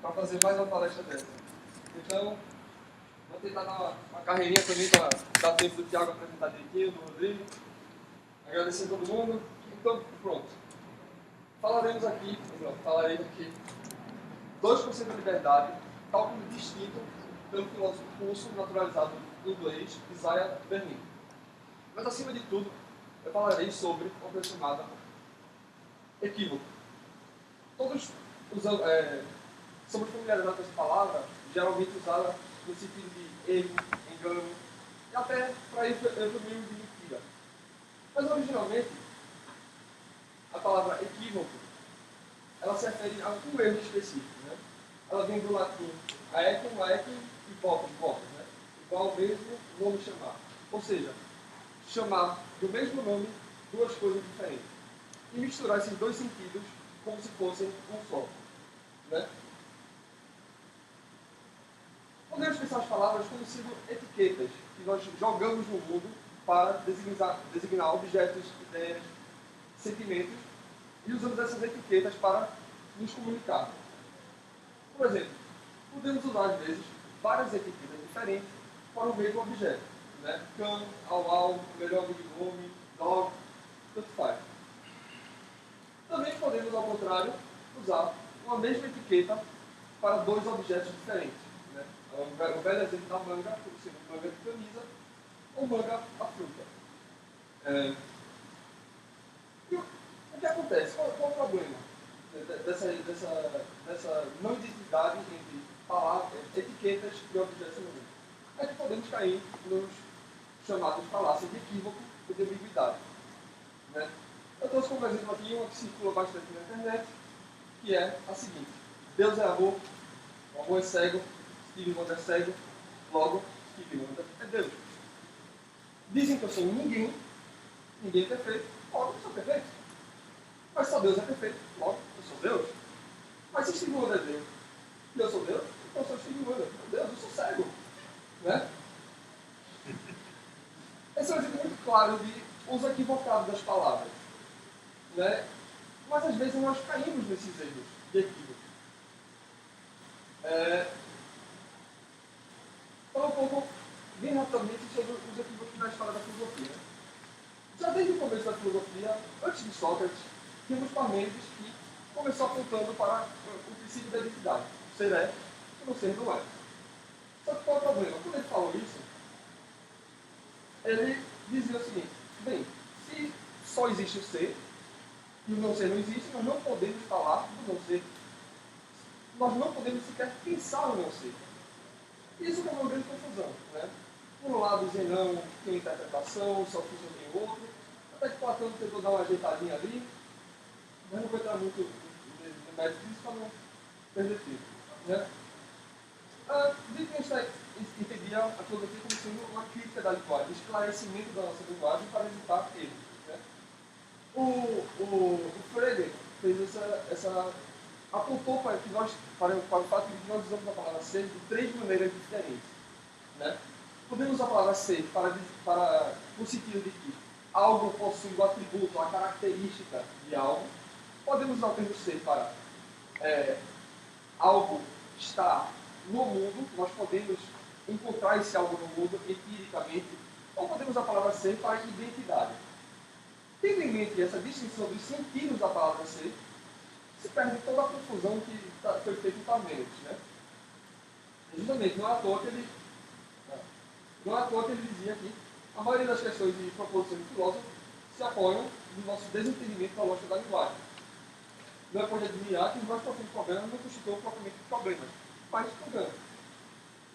para fazer mais uma palestra dessa. Então, vou tentar dar uma carreirinha também para dar tempo do Thiago apresentar direitinho, do Rodrigo. Agradecer a todo mundo. Então, pronto. Falarei aqui dois conceitos de liberdade, tal como distinto pelo filósofo russo naturalizado inglês Isaiah Berlin. Mas, acima de tudo, eu falarei sobre uma coisa chamada equívoco. Todos somos familiarizados com essa palavra, geralmente usada no sentido de erro, engano, e até para eufemismo de mentira. Mas, originalmente, a palavra equívoco, ela se refere a um erro específico. Né? Ela vem do latim aecum, hipótese, né? Igual ao mesmo nome chamar. Ou seja, chamar do mesmo nome duas coisas diferentes. E misturar esses dois sentidos como se fossem um só. Né? Podemos pensar as palavras como sendo etiquetas que nós jogamos no mundo para designar objetos, ideias, sentimentos, e usamos essas etiquetas para nos comunicar. Por exemplo, podemos usar às vezes várias etiquetas diferentes para o mesmo objeto. Né? Cão, au, melhor amigo do homem, dog, tanto faz. Também podemos, ao contrário, usar uma mesma etiqueta para dois objetos diferentes. Né? O velho exemplo da manga, como sendo manga de camisa, ou manga a fruta. E o que acontece? Qual é o problema dessa não identidade entre palavras, etiquetas e objetos no mundo? É que podemos cair nos chamados falácias de equívoco e de ambiguidade. Né? Eu trouxe como exemplo aqui uma que circula bastante na internet, que é a seguinte: Deus é amor, o amor é cego, Steve Wonder é cego, logo Steve Wonder é Deus. Dizem que eu sou ninguém é perfeito, logo eu sou perfeito. Mas só Deus é perfeito, logo eu sou Deus. Mas se Steve Wonder é Deus e eu sou Deus, então eu sou Steve Wonder. Meu Deus, eu sou cego. Né? Esse é um exemplo muito claro de uso equivocado das palavras. Né? Mas às vezes nós caímos nesses erros de equívoco. Falar um pouco, bem rapidamente, sobre os equívocos na história da filosofia. Já desde o começo da filosofia, antes de Sócrates, tínhamos Parmênides que começou apontando para o princípio da identidade. O ser é, o não ser não é. Só que qual é o problema? Quando ele falou isso, ele dizia o seguinte: bem, se só existe o ser e o não ser não existe, nós não podemos falar do não ser. Nós não podemos sequer pensar no não ser. Isso é uma grande confusão. Né? Por um lado, Zenão tem uma interpretação, Sófocles tem outro, até que Platão tentou dar uma ajeitadinha ali, mas não vou entrar muito no mérito disso para não perder tempo. Né? Wittgenstein entendia a filosofia como sendo uma crítica da linguagem, esclarecimento da nossa linguagem para evitar erros. Né? O Frege fez apontou para o fato de que nós usamos a palavra ser de três maneiras diferentes. Né? Podemos usar a palavra ser no sentido de que algo possui o atributo, a característica de algo. Podemos usar o termo ser para algo estar no mundo, nós podemos encontrar esse algo no mundo empiricamente, ou podemos usar a palavra ser para identidade. Tendo em mente essa distinção dos sentidos da palavra ser, se perde toda a confusão que foi feita em Parmênides. Né? Justamente, não é à toa que ele dizia que a maioria das questões de proposições de filósofos se apoiam no nosso desentendimento da lógica da linguagem. Não é por admirar que os mais profundos problemas não constituam propriamente problemas, mas problemas.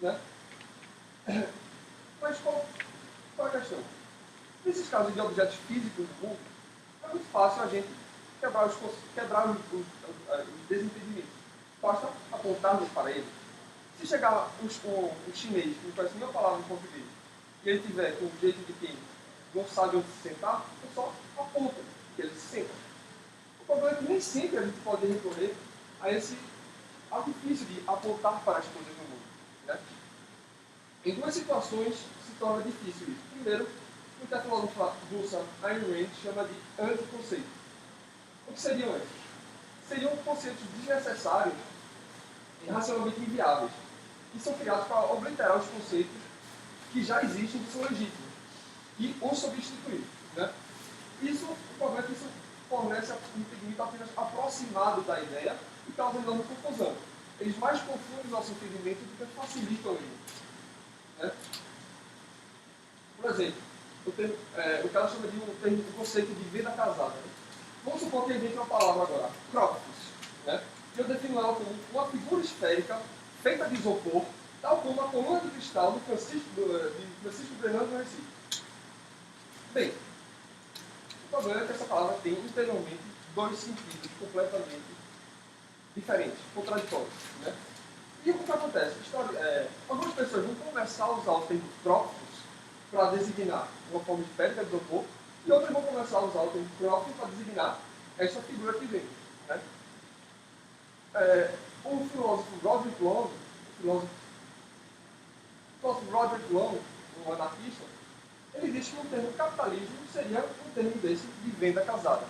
Né? Mas qual é a questão? Nesses casos de objetos físicos do mundo, é muito fácil a gente quebrar os desentendimentos. Basta apontarmos para ele. Se chegar um chinês que não conhece nenhuma palavra em português e ele tiver com o jeito de quem não sabe onde se sentar, eu só aponta que ele se senta. O problema é que nem sempre a gente pode recorrer a esse artifício de apontar para as coisas no mundo. Né? Em duas situações se torna difícil isso. Primeiro, o filósofa russa Ayn Rand chama de anticonceito. O que seriam esses? Seriam conceitos desnecessários racionalmente inviáveis, que são criados para obliterar os conceitos que já existem e são legítimos, e os substituir. Né? O problema é que isso fornece um entendimento apenas aproximado da ideia e causa enorme confusão. Eles mais confundem o nosso entendimento do que facilitam ele. Né? Por exemplo, o que ela chama de um conceito de venda casada. Né? Vamos supor que eu invente uma palavra agora, crópicos. Né? E eu defino ela como uma figura esférica feita de isopor, tal como a coluna de cristal de Francisco Bernardo do Recife. Bem, o problema é que essa palavra tem interiormente dois sentidos completamente diferentes, contraditórios. Né? E o que acontece? Algumas pessoas vão começar a usar o termo trópicos para designar uma forma esférica de isopor, e outras vão começar a usar o termo trópico para designar essa figura que vem. Né? O filósofo Roderick Long, um anarquista, ele diz que o termo capitalismo seria um termo desse de venda casada.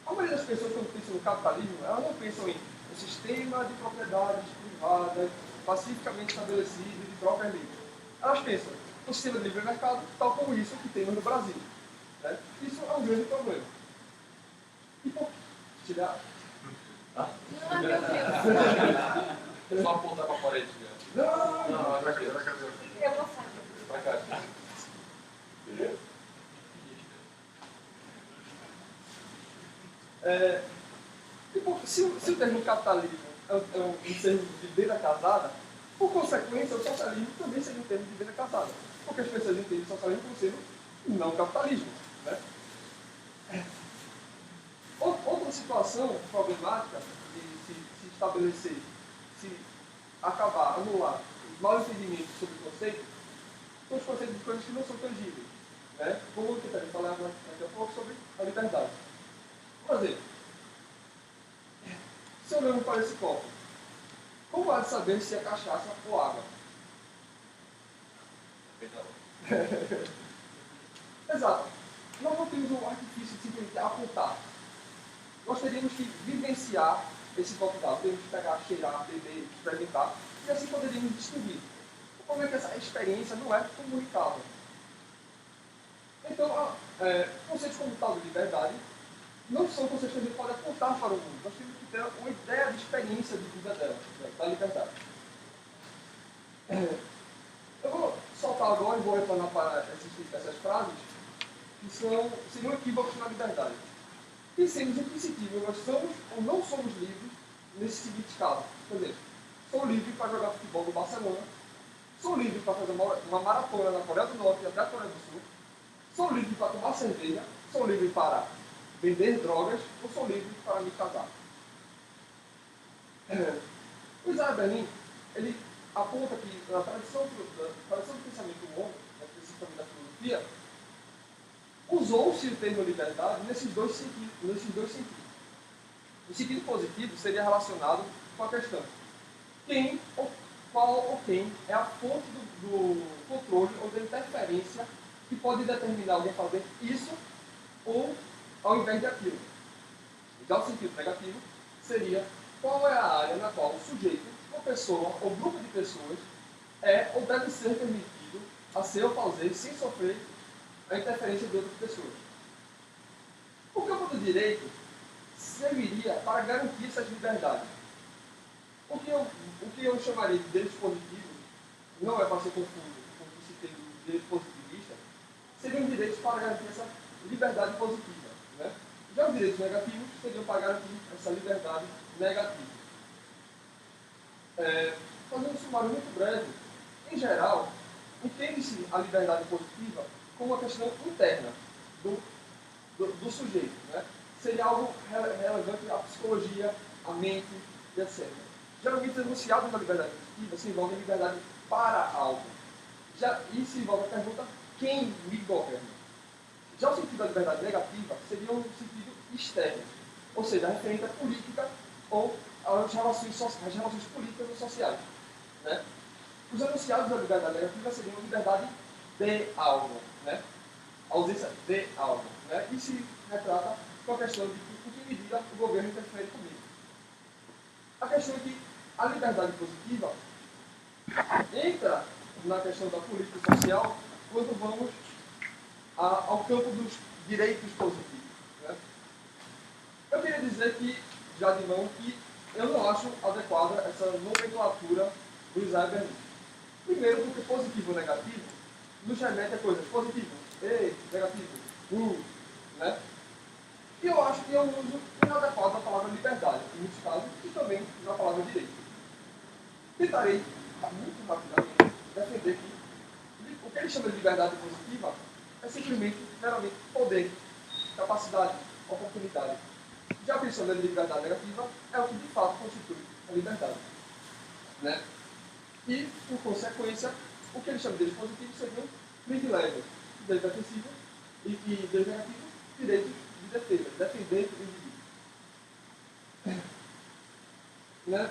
A maioria das pessoas, quando pensam no capitalismo, elas não pensam em um sistema de propriedades privadas, pacificamente estabelecido, de trocas livres. Elas pensam no sistema de livre mercado, tal como isso que temos no Brasil. Né? Isso é um grande problema. E por tirar... Não, meu Deus. Só apontar para a parede. Não, vai cadê? Eu vou sair. Vai cá. Se o termo capitalismo é um termo de venda casada, por consequência, o socialismo também seria um termo de venda casada. Porque as pessoas entendem o socialismo como sendo não capitalismo. Né? Outra situação problemática de se estabelecer, se acabar, anular os mal entendimentos sobre o conceito, são os conceitos de coisas que não são tangíveis. Né? Como eu tentarei falar daqui a pouco sobre a liberdade. Por exemplo, se eu olhando para esse copo, como há de saber se é cachaça ou água? Exato. Nós não temos um artifício de simplesmente apontar. Nós teríamos que vivenciar esse copo d'água. Teríamos que pegar, cheirar, beber, experimentar, e assim poderíamos distinguir. O problema é que essa experiência não é comunicável. Então, conceitos como tal de liberdade não são conceitos que a gente pode apontar para o mundo. Nós temos que ter uma ideia de experiência de vida dela, da liberdade. Eu vou soltar agora e vou retornar para essas frases que seriam equívocos na liberdade. Pensemos em que sentido nós somos ou não somos livres nesse seguinte caso. Por exemplo, sou livre para jogar futebol no Barcelona, sou livre para fazer uma maratona na Coreia do Norte e até a Coreia do Sul, sou livre para tomar cerveja, sou livre para vender drogas ou sou livre para me casar. O Isaiah Berlin, ele aponta que na tradição do pensamento humano, especificamente da filosofia, usou-se o termo liberdade nesses dois sentidos. O sentido positivo seria relacionado com a questão qual ou quem é a fonte do controle ou da interferência que pode determinar alguém fazer isso ou ao invés de aquilo. Já o sentido negativo seria qual é a área na qual o sujeito, uma pessoa ou grupo de pessoas é ou deve ser permitido a ser ou fazer sem sofrer a interferência de outras pessoas. O campo do direito serviria para garantir essas liberdades. O que eu chamaria de direitos positivos, não é para ser confuso com o que se tem do direito positivista, seriam direitos para garantir essa liberdade positiva. Né? Já os direitos negativos seriam para garantir essa liberdade negativa. Fazendo um sumário muito breve, em geral, entende-se a liberdade positiva como uma questão interna do sujeito. Né? Seria algo relevante à psicologia, à mente e etc. Geralmente, o enunciado da liberdade positiva se envolve em liberdade para algo. E se envolve a pergunta, quem me governa? Já o sentido da liberdade negativa seria um sentido externo, ou seja, referente à política ou às relações políticas ou sociais. Né? Os enunciados da liberdade negativa seriam a liberdade de algo, né? A ausência de algo. Né? E se retrata com a questão de com que medida o governo interfere comigo. A questão é que a liberdade positiva entra na questão da política social quando vamos ao campo dos direitos positivos. Né? Eu queria dizer que, já de mão, que eu não acho adequada essa nomenclatura do Isaiah Berlin. Primeiro, porque positivo ou negativo nos remete a coisas positivas, negativo, né? E eu acho que é um uso inadequado da palavra liberdade, em muitos casos, e também da palavra direito. Tentarei, muito rapidamente, defender que o que ele chama de liberdade positiva é simplesmente, meramente, poder, capacidade, oportunidade. Já pensando em liberdade negativa, é o que de fato constitui a liberdade. Né? E, por consequência, o que ele chama de positivo seriam privilégios, direitos defensivos e direitos negativos, direitos de defesa, defender o indivíduo. Né?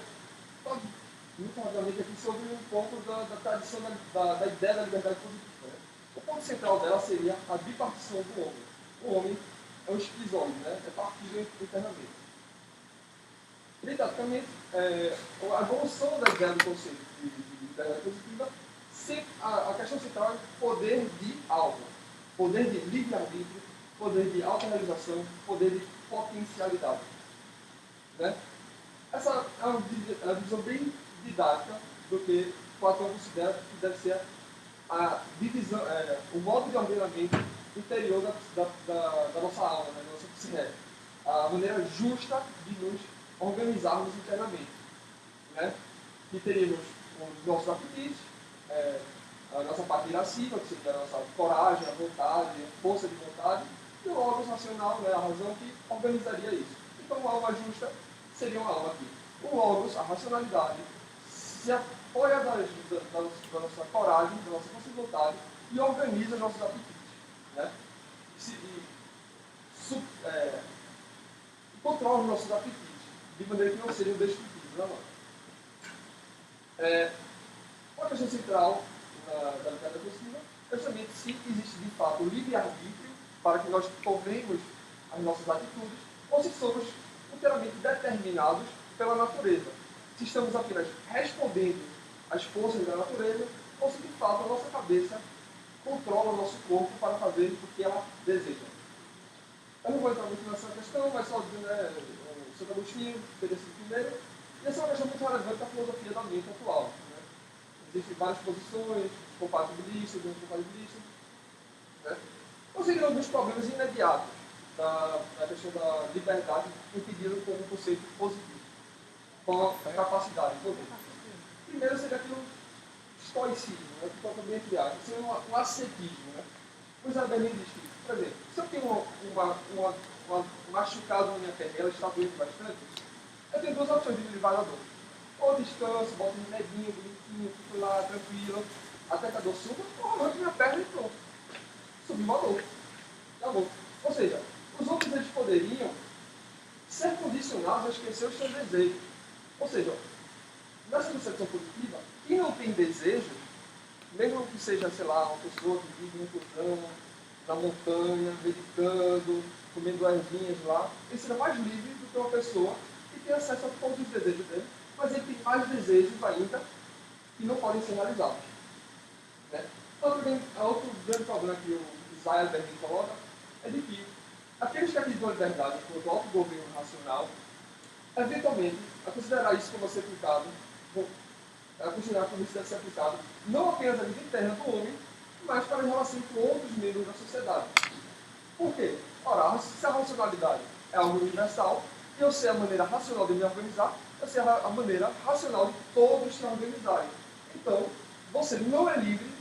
Muito rapidamente aqui sobre um ponto da tradição da ideia da liberdade positiva. Né? O ponto central dela seria a bipartição do homem. O homem é um esquizoide, né? É partido internamente. Didaticamente, a evolução da ideia do conceito de liberdade positiva, a questão central é poder de algo, poder de livre-arbítrio, poder de autorrealização, poder de potencialidade. Né? Essa é uma divisão bem didática do que Platão considera que deve ser a divisão, o modo de ordenamento interior da nossa alma, da nossa psique, a maneira justa de nos organizarmos internamente. Né? Que teríamos os nossos apetites, a nossa parte irascível, que seria a nossa coragem, a vontade, a força de vontade, e o órgão racional, né, a razão que organizaria isso. Então, uma alma justa seria uma alma aqui. O logos, a racionalidade, se apoia da nossa coragem, da nossa força de vontade e organiza os nossos apetites. Né? Controla os nossos apetites, de maneira que não sejam destrutivos. Não é? Uma questão central da liberdade positiva é justamente se existe de fato o livre-arbítrio para que nós tomemos as nossas atitudes ou se somos inteiramente determinados pela natureza. Se estamos apenas respondendo às forças da natureza ou se de fato a nossa cabeça controla o nosso corpo para fazer o que ela deseja. Eu não vou entrar muito nessa questão, mas só dizendo, o Santo Agostinho fez esse primeiro, e essa é uma questão muito relevante da filosofia da mente atual. Né? Existem várias posições, compatibilistas, incompatibilistas. Né? Conseguiram alguns problemas imediatos da questão da liberdade entendido como um conceito positivo, com a capacidade de poder. Primeiro seria aqui o estoicismo, né, que toca bem entre aspas, seria um ascetismo. Né? O Isaiah Berlin diz que, por exemplo, se eu tenho uma machucado na minha perna e ela está doendo bastante, eu tenho duas opções de me livrar da dor. Ou descanso, boto um remedinho bonitinho, fico lá tranquilo, até que a dor suba, ou arranco minha perna e pronto. Subi uma dor. Acabou. Ou seja, os outros eles poderiam ser condicionados a esquecer os seus desejos. Ou seja, nessa concepção positiva, quem não tem desejos, mesmo que seja, sei lá, uma pessoa que vive em inclusão, na montanha, meditando, comendo ervinhas lá, ele será mais livre do que uma pessoa que tem acesso a todos os desejos dele, mas ele tem mais desejos ainda que não podem ser realizados. Né? Outro grande problema que o Isaiah Berlin coloca é de que aqueles que acreditam na liberdade quanto ao autogoverno racional, eventualmente, a considerar isso como ser aplicado, a considerar como isso deve ser aplicado não apenas à vida interna do homem, mas para a relação com outros membros da sociedade. Por quê? Ora, se a racionalidade é algo universal, e eu sei a maneira racional de me organizar, eu sei a maneira racional de todos se organizarem. Então, você não é livre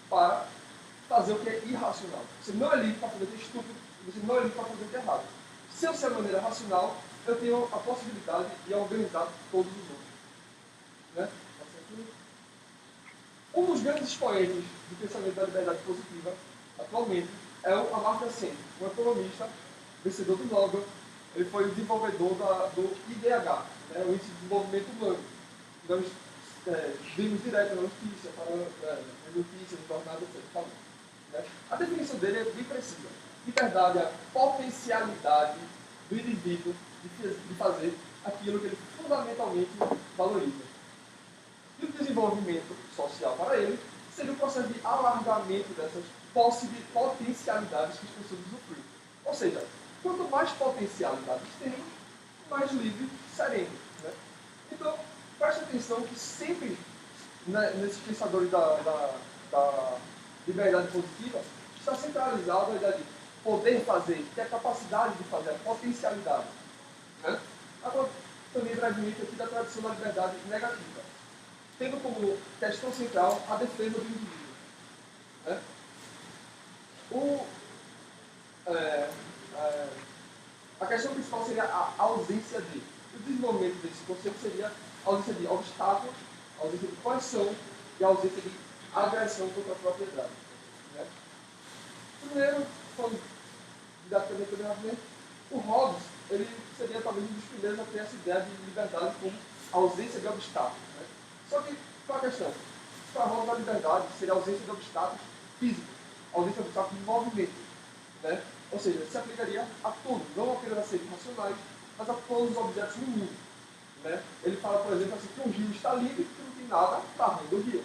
para fazer o que é irracional. Você não é livre para fazer o que é estúpido, você não é livre para fazer o que é errado. Se eu sei a maneira racional, eu tenho a possibilidade de organizar todos os outros. Né? Um dos grandes expoentes do pensamento da liberdade positiva, atualmente, é o Amartya Sen, um economista, vencedor do Nobel. Ele foi o desenvolvedor do IDH, né, o Índice de Desenvolvimento Humano. Nós vimos direto na notícia, nas notícias, jornadas, etc. Né? A definição dele é bem precisa. Liberdade é a potencialidade do indivíduo de fazer aquilo que ele fundamentalmente valoriza. desenvolvimento social para ele seria o processo de alargamento dessas potencialidades que as pessoas usufruem. Ou seja, quanto mais potencialidades temos, mais livres seremos. Né? Então, preste atenção que sempre, né, nesses pensadores da liberdade positiva, está centralizado a ideia de poder fazer, que é a capacidade de fazer, a potencialidade. Né? Agora, também brevemente aqui da tradição da liberdade negativa, tendo como questão central a defesa do indivíduo. Né? A questão principal seria a ausência de. O desenvolvimento desse conceito seria a ausência de obstáculos, a ausência de coerção e a ausência de agressão contra a propriedade. Né? Primeiro, falando didaticamente, o Hobbes ele seria talvez um dos primeiros a ter essa ideia de liberdade como ausência de obstáculos. Né? Só que, qual a questão? Para Hobbes, a liberdade seria a ausência de obstáculos físicos, a ausência de obstáculos de movimento. Né? Ou seja, se aplicaria a tudo, não apenas a seres racionais, mas a todos os objetos no mundo. Né? Ele fala, por exemplo, assim, que um rio está livre, que não tem nada para além do rio.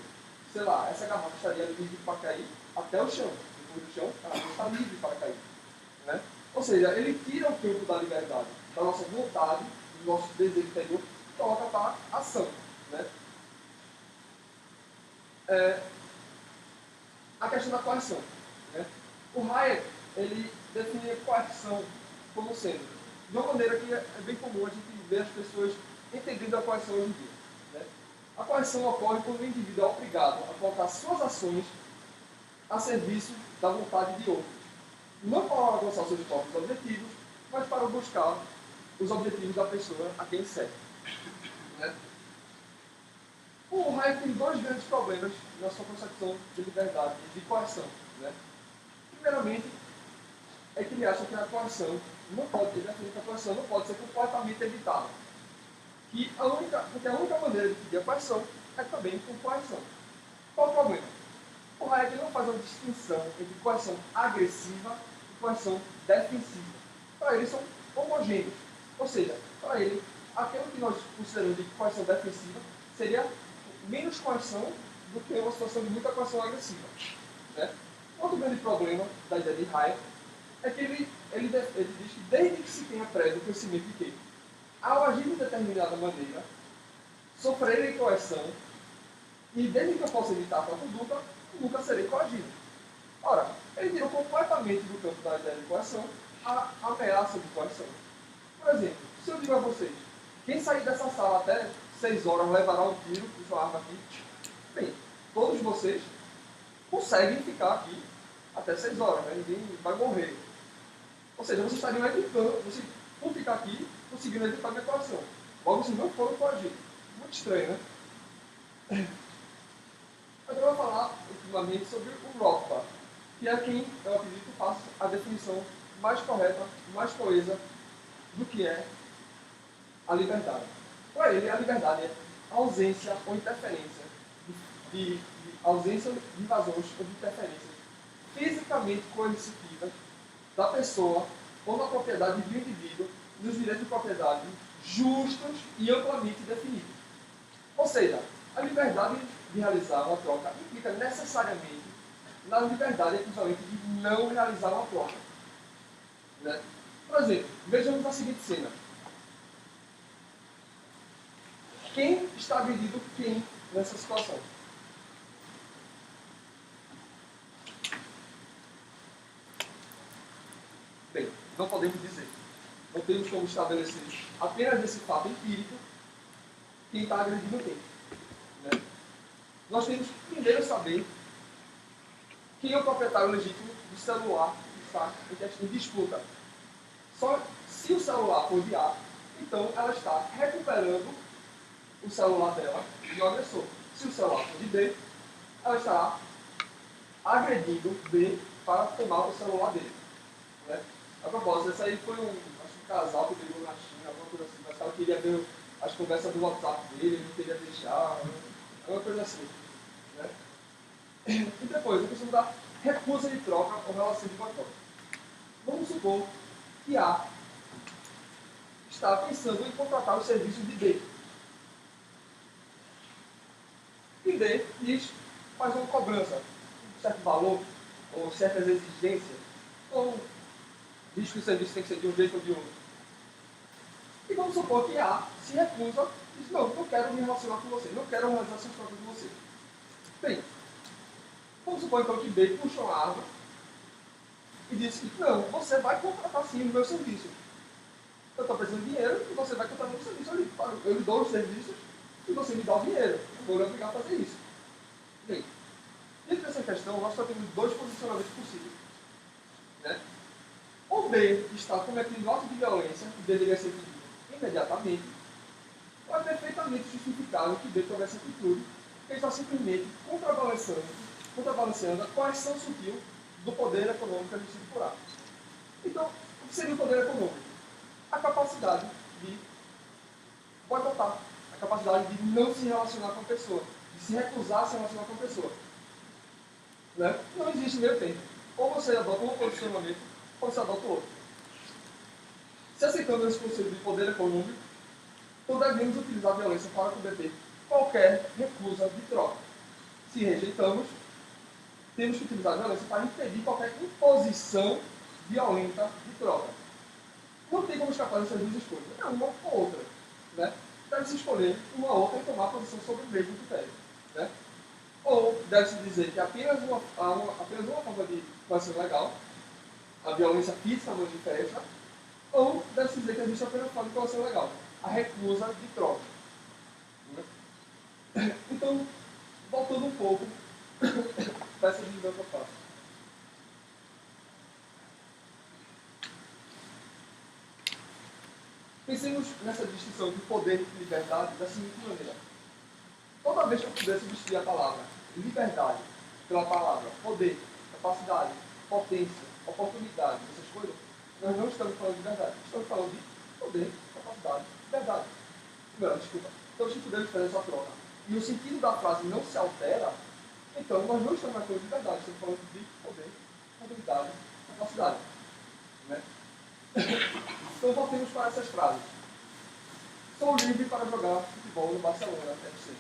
Sei lá, essa garrafa estaria livre para cair até o chão. Depois do chão, ela não está livre para cair. Né? Ou seja, ele tira o campo da liberdade, da nossa vontade, do nosso desejo interior, e coloca para a ação. Né? A questão da coerção. Né? O Hayek ele define a coerção como sendo de uma maneira que é bem comum a gente ver as pessoas entendendo a coerção hoje em dia. Né? A coerção ocorre quando o indivíduo é obrigado a colocar suas ações a serviço da vontade de outros. Não para alcançar seus próprios objetivos, mas para buscar os objetivos da pessoa a quem serve. Né? O Hayek tem dois grandes problemas na sua concepção de liberdade e de coerção. Né? Primeiramente, é que ele acha que a coerção não pode, ele afirma que a coerção não pode ser completamente evitada. Porque a única maneira de pedir a coerção é também com coerção. Qual o problema? O Hayek não faz uma distinção entre coerção agressiva e coerção defensiva. Para ele são homogêneos. Ou seja, para ele, aquilo que nós consideramos de coerção defensiva seria menos coerção do que uma situação de muita coerção agressiva. Né? Outro grande problema da ideia de Hayek é que ele diz que desde que se tenha prévio conhecimento de que, ao agir de determinada maneira, sofrerei coerção, e desde que eu possa evitar a conduta, nunca serei coagido. Ora, ele tirou completamente do campo da ideia de coerção a ameaça de coerção. Por exemplo, se eu digo a vocês, quem sair dessa sala até 6 horas levará um tiro com sua arma aqui, bem, todos vocês conseguem ficar aqui até 6 horas, né? Ninguém vai morrer. Ou seja, vocês estariam evitando, vocês, por ficar aqui, conseguindo evitar a minha coação. Logo, vocês não foram coagidos. Muito estranho, né? Agora eu vou falar, ultimamente, sobre o Rothbard, que é quem, eu acredito, faça a definição mais correta, mais coesa do que é a liberdade. Para ele, a liberdade é ausência ou interferência de ausência de invasões ou de interferências fisicamente coercitivas da pessoa ou da propriedade do indivíduo nos direitos de propriedade justos e amplamente definidos. Ou seja, a liberdade de realizar uma troca implica necessariamente na liberdade, equivalente, de não realizar uma troca. Né? Por exemplo, vejamos a seguinte cena. Quem está agredindo quem nessa situação? Bem, não podemos dizer. Não temos como estabelecer apenas esse fato empírico quem está agredindo quem. Né? Nós temos que primeiro saber quem é o proprietário legítimo do celular que está em disputa. Só se o celular for de A, então ela está recuperando o celular dela do agressor. Se o celular for de B, ela estará agredindo B para tomar o celular dele. Né? A propósito, esse aí foi um casal que brigou na China, alguma coisa assim, mas ela queria ver as conversas do WhatsApp dele, ele não queria deixar, alguma coisa assim. Né? E depois, a questão da recusa de troca ou relação de boicote. Vamos supor que A está pensando em contratar os serviços de B. E D faz uma cobrança, um certo valor, ou certas exigências, ou diz que o serviço tem que ser de um jeito ou de outro. E vamos supor que A se recusa, diz, não quero me relacionar com você, não quero realizar essas trocas com você. Bem, vamos supor então que B puxa uma arma e diz que, não, você vai contratar sim o meu serviço. Eu estou precisando de dinheiro e você vai contratar o meu serviço. Eu lhe dou os serviços e você me dá o dinheiro. Eu vou lhe obrigar a fazer isso. Bem, dentro dessa questão, nós só temos dois posicionamentos possíveis. Né? Ou B está cometendo ato de violência que deveria ser pedido imediatamente, ou é perfeitamente justificável que B tome essa atitude, porque está simplesmente contrabalanceando a coerção sutil do poder econômico que a gente se por A. Então, o que seria o poder econômico? A capacidade de boicotar, a capacidade de não se relacionar com a pessoa, de se recusar a se relacionar com a pessoa. Né? Não existe meio tempo. Ou você adota um posicionamento, ou você adota o outro. Se aceitamos esse conceito de poder econômico, então devemos utilizar a violência para combater qualquer recusa de troca. Se rejeitamos, temos que utilizar a violência para impedir qualquer imposição violenta de troca. Não tem como escapar dessas duas escolhas. É uma ou outra. Né? Deve-se escolher uma ou outra e tomar posição sobre o mesmo critério. Né? Ou deve-se dizer que apenas uma forma de coerção legal, a violência física manifesta, ou deve-se dizer que existe apenas uma forma de coerção legal, a recusa de troca. Né? Então, voltando um pouco dessa divisão que eu faço. Pensemos nessa distinção de poder e liberdade da seguinte maneira. Toda vez que eu puder substituir a palavra liberdade pela palavra poder, capacidade, potência, oportunidade, essas coisas, nós não estamos falando de liberdade. Estamos falando de poder, capacidade, liberdade. Não, desculpa. Então, se pudermos fazer essa troca e o sentido da frase não se altera, então nós não estamos mais falando de liberdade, estamos falando de poder, oportunidade, capacidade. Né? Então, voltemos para essas frases. Sou livre para jogar futebol no Barcelona, FC.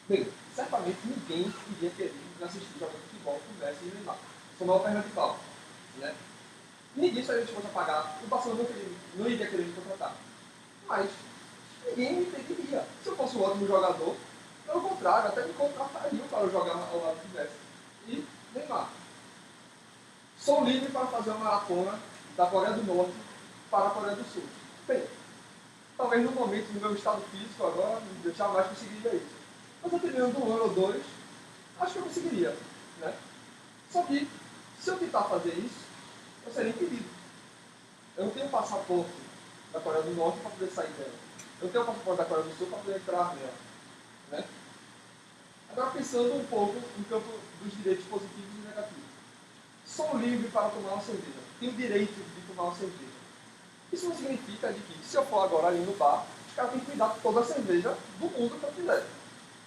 Bem, certamente ninguém iria querer assistir jogando futebol com Messi e Neymar. São uma alternativa. Né? Ninguém estaria disposto a pagar. O Barcelona não iria querer me contratar. Mas ninguém me pediria. Se eu fosse um ótimo jogador, pelo contrário, até me contratariam para jogar ao lado de Messi e Neymar. Sou livre para fazer uma maratona da Coreia do Norte para a Coreia do Sul. Bem, talvez no momento, no meu estado físico agora, eu jamais conseguiria isso. Mas dependendo de um ano ou dois, acho que eu conseguiria. Né? Só que, se eu tentar fazer isso, eu seria impedido. Eu não tenho passaporte da Coreia do Norte para poder sair dela. Eu tenho passaporte da Coreia do Sul para poder entrar nela. Né? Agora, pensando um pouco no campo dos direitos positivos e negativos. Sou livre para tomar uma cerveja. Tenho o direito de tomar uma cerveja. Isso não significa de que, se eu for agora ali no bar, os caras têm que cuidar de toda a cerveja do mundo que eu quiser.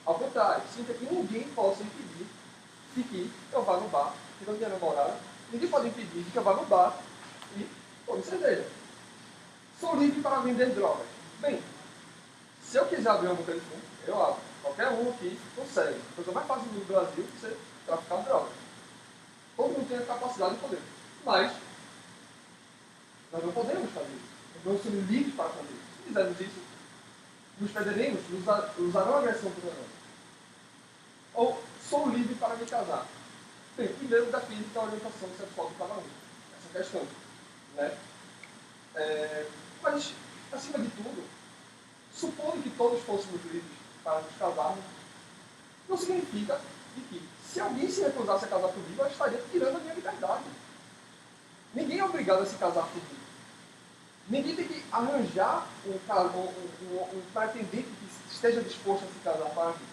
Ao contrário, significa que ninguém possa impedir de que eu vá no bar, que não tenha namorada, ninguém pode impedir de que eu vá no bar e tome cerveja. Sou livre para vender drogas. Bem, se eu quiser abrir uma boca de fumo, eu abro. Qualquer um aqui consegue. A coisa mais fácil do Brasil é você traficar drogas. Todo mundo tem a capacidade de poder. Mas, nós não podemos fazer isso. Nós não somos livres para fazer isso. Se fizermos isso, nos perderemos, usarão agressão contra nós. Ou sou livre para me casar. Bem, primeiro depende da orientação sexual de cada um. Essa questão. Né? Mas, acima de tudo, supondo que todos fôssemos livres para nos casarmos, não significa de que, se alguém se recusasse a casar comigo, eu estaria tirando a minha liberdade. Ninguém é obrigado a se casar comigo. Ninguém tem que arranjar um pretendente que esteja disposto a se casar para mim.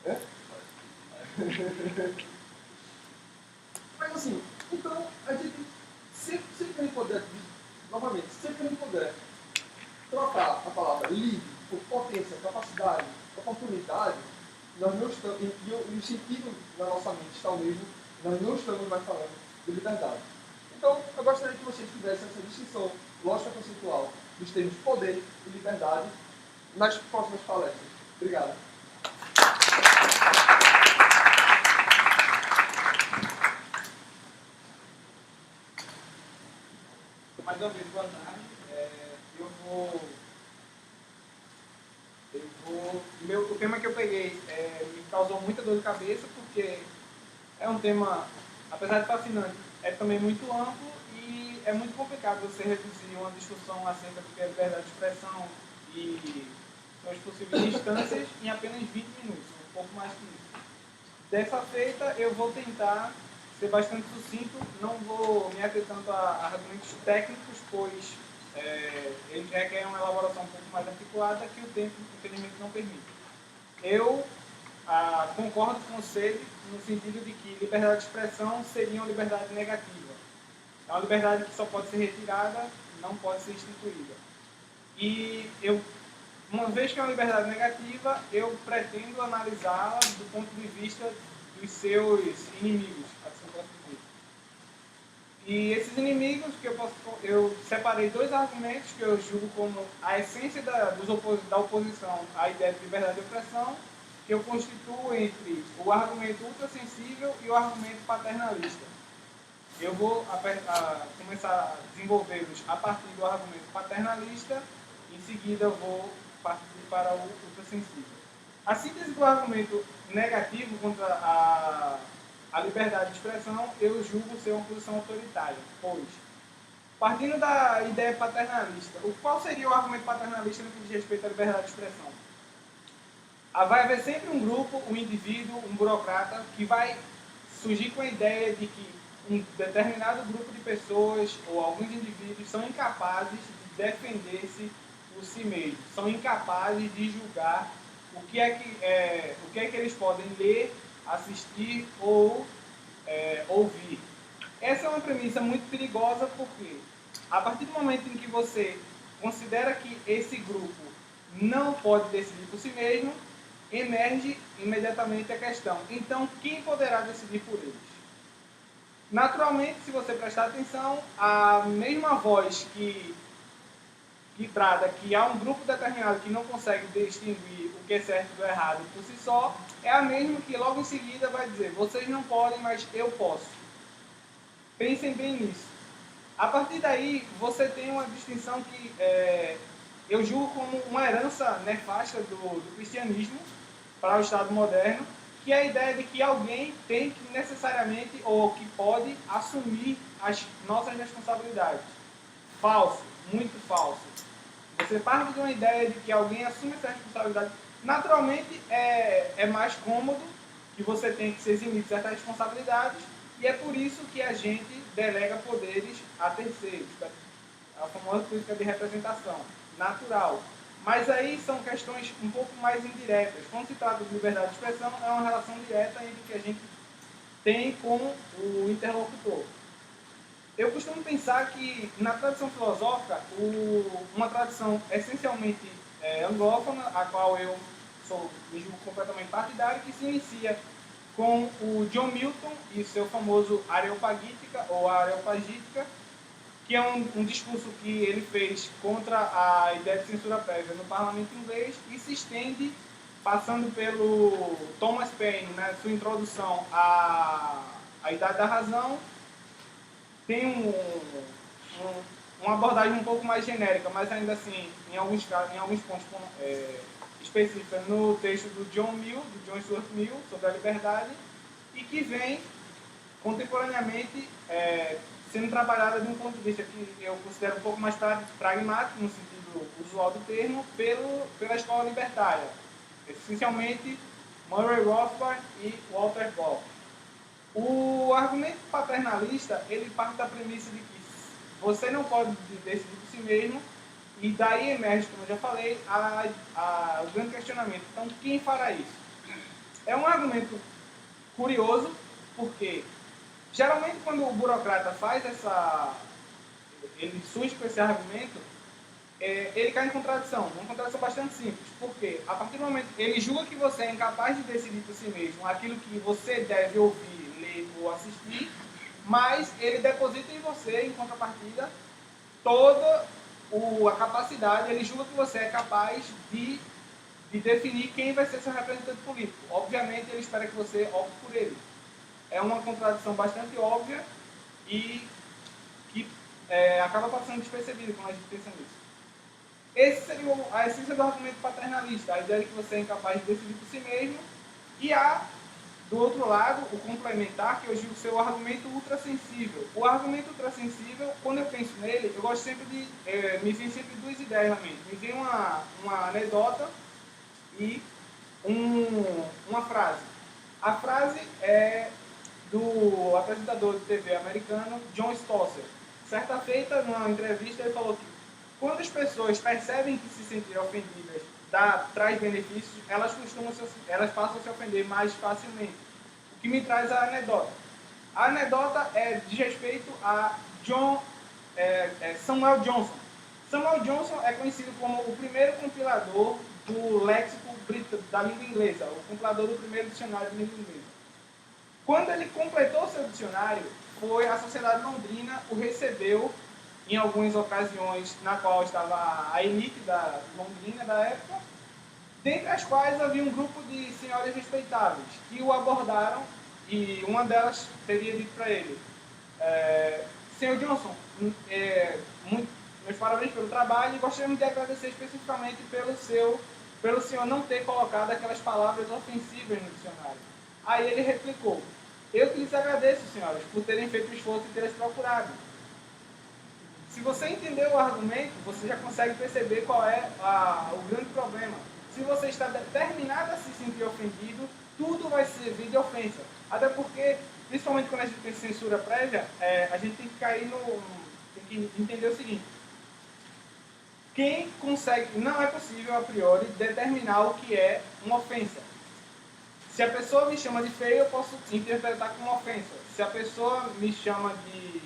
É? Mas assim, então a gente sempre que a gente puder, novamente, sempre que a gente puder trocar a palavra livre por potência, capacidade, oportunidade, nós não estamos, e o sentido na nossa mente está o mesmo, nós não estamos mais falando de liberdade. Então, eu gostaria que vocês tivessem essa distinção lógica conceitual dos termos poder e liberdade nas próximas palestras. Obrigado. Mais uma vez, boa tarde. O tema que eu peguei me causou muita dor de cabeça, porque é um tema, apesar de fascinante, é também muito amplo e é muito complicado você reduzir uma discussão acerca do que é liberdade de expressão e suas possíveis instâncias em apenas 20 minutos, um pouco mais que isso. Dessa feita, eu vou tentar ser bastante sucinto, não vou me ater tanto a argumentos técnicos, pois eles requerem uma elaboração um pouco mais articulada que o tempo, infelizmente, não permite. Eu concordo com você no sentido de que liberdade de expressão seria uma liberdade negativa. É uma liberdade que só pode ser retirada, não pode ser instituída. E uma vez que é uma liberdade negativa, eu pretendo analisá-la do ponto de vista dos seus inimigos, assim posso dizer. E esses inimigos, eu separei dois argumentos que eu julgo como a essência da oposição à ideia de liberdade de expressão, que eu constituo entre o argumento ultrassensível e o argumento paternalista. Eu vou começar a desenvolvê-los a partir do argumento paternalista, em seguida eu vou partir para o ultrassensível. A síntese do argumento negativo contra a liberdade de expressão, eu julgo ser uma posição autoritária, pois, partindo da ideia paternalista, qual seria o argumento paternalista no que diz respeito à liberdade de expressão? Vai haver sempre um grupo, um indivíduo, um burocrata, que vai surgir com a ideia de que um determinado grupo de pessoas ou alguns indivíduos são incapazes de defender-se por si mesmos, são incapazes de julgar o que é que eles podem ler, assistir ou ouvir. Essa é uma premissa muito perigosa porque, a partir do momento em que você considera que esse grupo não pode decidir por si mesmo, emerge imediatamente a questão: então, quem poderá decidir por eles? Naturalmente, se você prestar atenção, a mesma voz que trata que há um grupo determinado que não consegue distinguir o que é certo do errado por si só, é a mesma que logo em seguida vai dizer: vocês não podem, mas eu posso. Pensem bem nisso. A partir daí, você tem uma distinção que eu julgo como uma herança nefasta do cristianismo para o Estado moderno, que é a ideia de que alguém tem que necessariamente, ou que pode, assumir as nossas responsabilidades. Falso, muito falso. Você parte de uma ideia de que alguém assume essa responsabilidade. Naturalmente, é mais cômodo que você tenha que se eximir de certas responsabilidades, e é por isso que a gente delega poderes a terceiros, a famosa política de representação natural. Mas aí são questões um pouco mais indiretas. Quando se trata de liberdade de expressão, é uma relação direta entre o que a gente tem com o interlocutor. Eu costumo pensar que, na tradição filosófica, uma tradição essencialmente anglófona, a qual eu sou mesmo completamente partidário, que se inicia com o John Milton e seu famoso Areopagítica, ou Areopagítica, que é um discurso que ele fez contra a ideia de censura prévia no parlamento inglês e se estende, passando pelo Thomas Paine, na sua introdução à Idade da Razão. Tem uma abordagem um pouco mais genérica, mas ainda assim, em alguns pontos específicos, no texto do John Stuart Mill, sobre a liberdade, e que vem contemporaneamente sendo trabalhada de um ponto de vista que eu considero um pouco mais pragmático, no sentido usual do termo, pela escola libertária, essencialmente Murray Rothbard e Walter Block. O argumento paternalista, ele parte da premissa de que você não pode decidir por si mesmo, e daí emerge, como eu já falei, o grande questionamento. Então, quem fará isso? É um argumento curioso, porque geralmente quando o burocrata faz ele surge com esse argumento, ele cai em contradição, uma contradição bastante simples. Porque a partir do momento que ele julga que você é incapaz de decidir por si mesmo aquilo que você deve ouvir, ler ou assistir, mas ele deposita em você, em contrapartida, toda a capacidade, ele julga que você é capaz de definir quem vai ser seu representante político. Obviamente, ele espera que você opte por ele. É uma contradição bastante óbvia e que acaba passando despercebido quando a gente pensa nisso. Esse seria a essência do argumento paternalista, a ideia de que você é incapaz de decidir por si mesmo, e há, do outro lado, o complementar, que eu digo ser o argumento ultrassensível. O argumento ultrassensível, quando eu penso nele, eu gosto sempre de... me vem sempre duas ideias na mente. Me vem uma anedota e uma frase. A frase é do apresentador de TV americano, John Stosser. Certa feita, numa entrevista, ele falou que quando as pessoas percebem que se sentir ofendidas traz benefícios, elas passam a se ofender mais facilmente. O que me traz a anedota. A anedota diz respeito a Samuel Johnson. Samuel Johnson é conhecido como o primeiro compilador do léxico da língua inglesa, o compilador do primeiro dicionário de língua inglesa. Quando ele completou seu dicionário, a Sociedade Londrina o recebeu em algumas ocasiões na qual estava a elite da Londrina da época, dentre as quais havia um grupo de senhoras respeitáveis que o abordaram e uma delas teria dito para ele: Senhor Johnson, meus parabéns pelo trabalho e gostaríamos de agradecer especificamente pelo senhor não ter colocado aquelas palavras ofensivas no dicionário. Aí ele replicou: eu que lhes agradeço, senhoras, por terem feito o esforço e terem procurado. Se você entender o argumento, você já consegue perceber qual é o grande problema. Se você está determinado a se sentir ofendido, tudo vai servir de ofensa. Até porque, principalmente quando a gente tem censura prévia, a gente tem que tem que entender o seguinte: quem consegue, não é possível a priori determinar o que é uma ofensa. Se a pessoa me chama de feio, eu posso interpretar como uma ofensa. Se a pessoa me chama de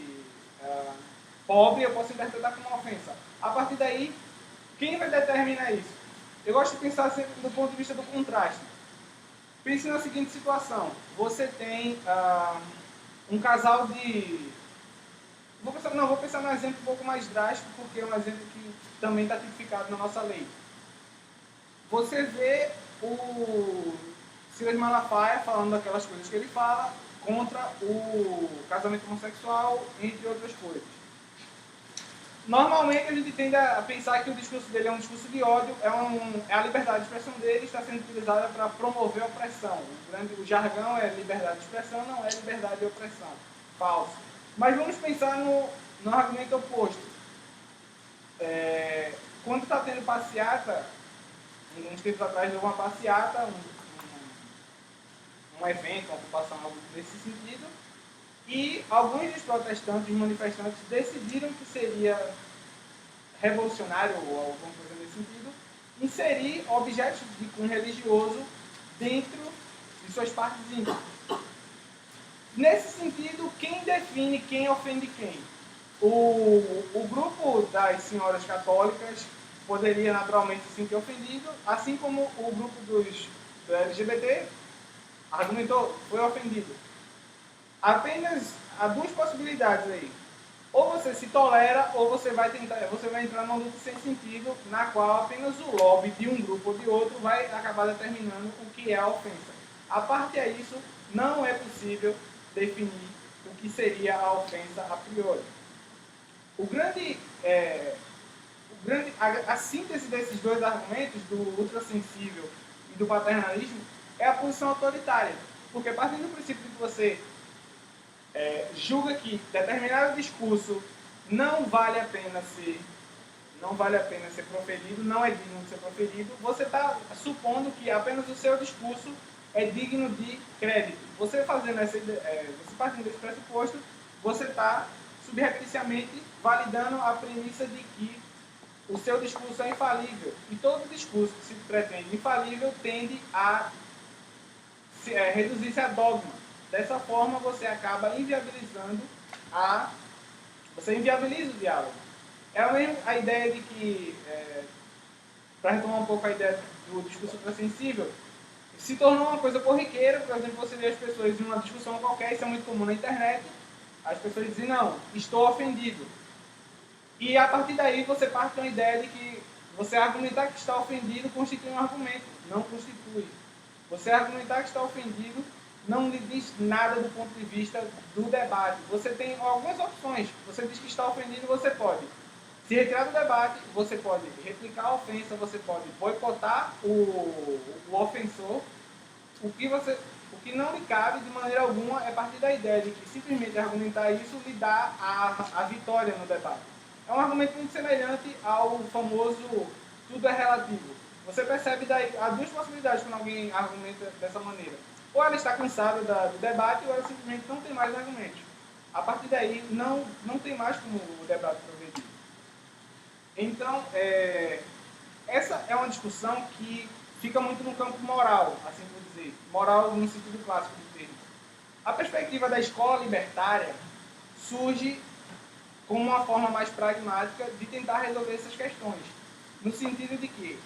pobre, eu posso interpretar como uma ofensa. A partir daí, quem vai determinar isso? Eu gosto de pensar sempre do ponto de vista do contraste. Pense na seguinte situação. Você tem um casal de... Vou pensar num exemplo um pouco mais drástico, porque é um exemplo que também está tipificado na nossa lei. Você vê o Silas Malafaia falando aquelas coisas que ele fala contra o casamento homossexual, entre outras coisas. Normalmente a gente tende a pensar que o discurso dele é um discurso de ódio, é a liberdade de expressão dele, está sendo utilizada para promover a opressão. O jargão é liberdade de expressão, não é liberdade de opressão. Falso. Mas vamos pensar no argumento oposto. Quando está tendo passeata, uns tempos atrás houve uma passeata, um evento, uma ocupação, algo nesse sentido, e alguns dos protestantes, manifestantes, decidiram que seria revolucionário, ou alguma coisa nesse sentido, inserir objetos de cunho religioso dentro de suas partes íntimas. Nesse sentido, quem define quem ofende quem? O grupo das senhoras católicas poderia naturalmente se sentir ofendido, assim como o grupo do LGBT argumentou, foi ofendido. Apenas há duas possibilidades aí. Ou você se tolera, ou você vai entrar numa luta sem sentido, na qual apenas o lobby de um grupo ou de outro vai acabar determinando o que é a ofensa. A parte a isso, não é possível definir o que seria a ofensa a priori. A síntese desses dois argumentos, do ultrassensível e do paternalismo, é a posição autoritária. Porque a partir do princípio de que você julga que determinado discurso não vale a pena ser proferido, não é digno de ser proferido, você está supondo que apenas o seu discurso é digno de crédito. Você partindo desse pressuposto, você está subrepticiamente validando a premissa de que o seu discurso é infalível. E todo discurso que se pretende infalível tende a reduzir-se a dogma. Dessa forma, você acaba inviabilizando você inviabiliza o diálogo. É a ideia de que, para retomar um pouco a ideia do discurso ultrassensível, se tornou uma coisa corriqueira. Por exemplo, você vê as pessoas em uma discussão qualquer, isso é muito comum na internet, as pessoas dizem: não, estou ofendido. E a partir daí você parte de uma ideia de que você argumentar que está ofendido constitui um argumento, não constitui. Você argumentar que está ofendido não lhe diz nada do ponto de vista do debate. Você tem algumas opções. Você diz que está ofendido, você pode se retirar do debate, você pode replicar a ofensa, você pode boicotar o ofensor. O que não lhe cabe de maneira alguma é partir da ideia de que simplesmente argumentar isso lhe dá a vitória no debate. É um argumento muito semelhante ao famoso tudo é relativo. Você percebe daí, há duas possibilidades quando alguém argumenta dessa maneira. Ou ela está cansada do debate, ou ela simplesmente não tem mais argumentos. A partir daí, não tem mais como o debate progredir. Então, essa é uma discussão que fica muito no campo moral, assim por dizer. Moral no sentido clássico do termo. A perspectiva da escola libertária surge como uma forma mais pragmática de tentar resolver essas questões. No sentido de que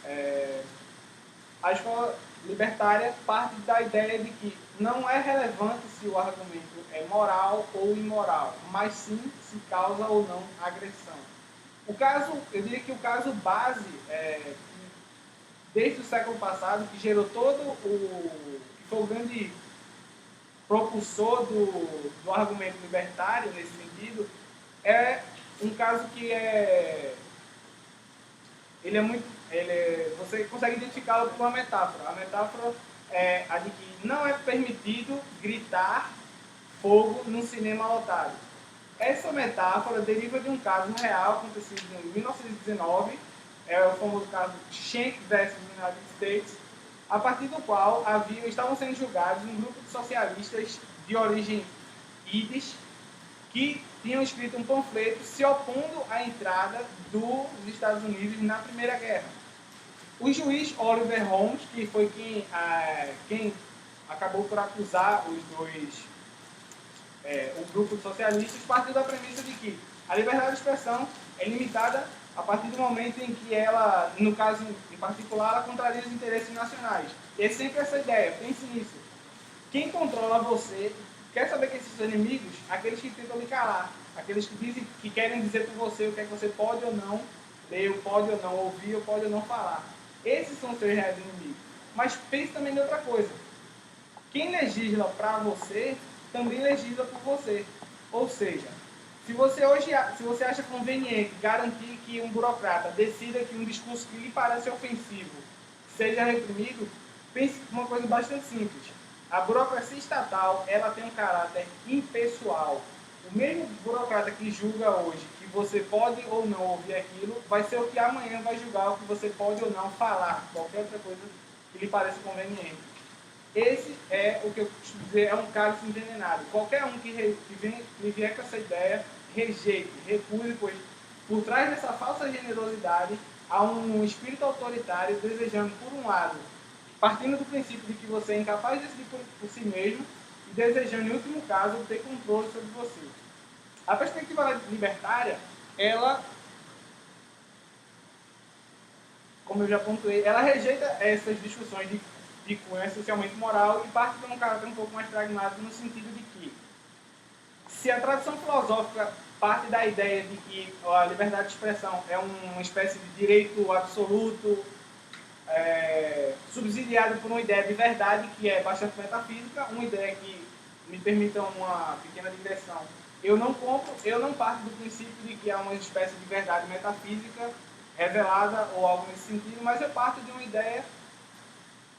a escola libertária parte da ideia de que não é relevante se o argumento é moral ou imoral, mas sim se causa ou não agressão. Eu diria que o caso base, desde o século passado, que gerou que foi o grande propulsor do argumento libertário nesse sentido, é um caso que você consegue identificá-lo por uma metáfora. A metáfora é a de que não é permitido gritar fogo num cinema lotado. Essa metáfora deriva de um caso real acontecido em 1919, é o famoso caso Schenck versus United States, a partir do qual estavam sendo julgados um grupo de socialistas de origem Yiddish que tinham escrito um panfleto se opondo à entrada dos Estados Unidos na Primeira Guerra. O juiz Oliver Holmes, que foi quem acabou por acusar o grupo de socialistas, partiu da premissa de que a liberdade de expressão é limitada a partir do momento em que ela, no caso em particular, ela contraria os interesses nacionais. E é sempre essa ideia, pense nisso. Quem controla você, quer saber quem são seus inimigos? Aqueles que tentam lhe calar, aqueles que querem dizer por você o que é que você pode ou não ler, ou pode ou não ouvir, ou pode ou não falar. Esses são os seus reais inimigos. Mas pense também em outra coisa. Quem legisla para você, também legisla por você. Ou seja, se você acha conveniente garantir que um burocrata decida que um discurso que lhe parece ofensivo seja reprimido, pense uma coisa bastante simples. A burocracia estatal, ela tem um caráter impessoal. O mesmo burocrata que julga hoje que você pode ou não ouvir aquilo, vai ser o que amanhã vai julgar o que você pode ou não falar, qualquer outra coisa que lhe pareça conveniente. Esse é o que eu costumo dizer, é um cálice envenenado. Qualquer um que vier com essa ideia, rejeite, recuse, pois por trás dessa falsa generosidade há um espírito autoritário desejando, por um lado, partindo do princípio de que você é incapaz de decidir por si mesmo e desejando, em último caso, ter controle sobre você. A perspectiva libertária, ela, como eu já pontuei, ela rejeita essas discussões de cunho essencialmente moral e parte de um caráter um pouco mais pragmático no sentido de que, se a tradição filosófica parte da ideia de que a liberdade de expressão é uma espécie de direito absoluto, subsidiado por uma ideia de verdade que é bastante metafísica, uma ideia que, me permitam uma pequena digressão, eu não parto do princípio de que há uma espécie de verdade metafísica revelada ou algo nesse sentido, mas eu parto de uma ideia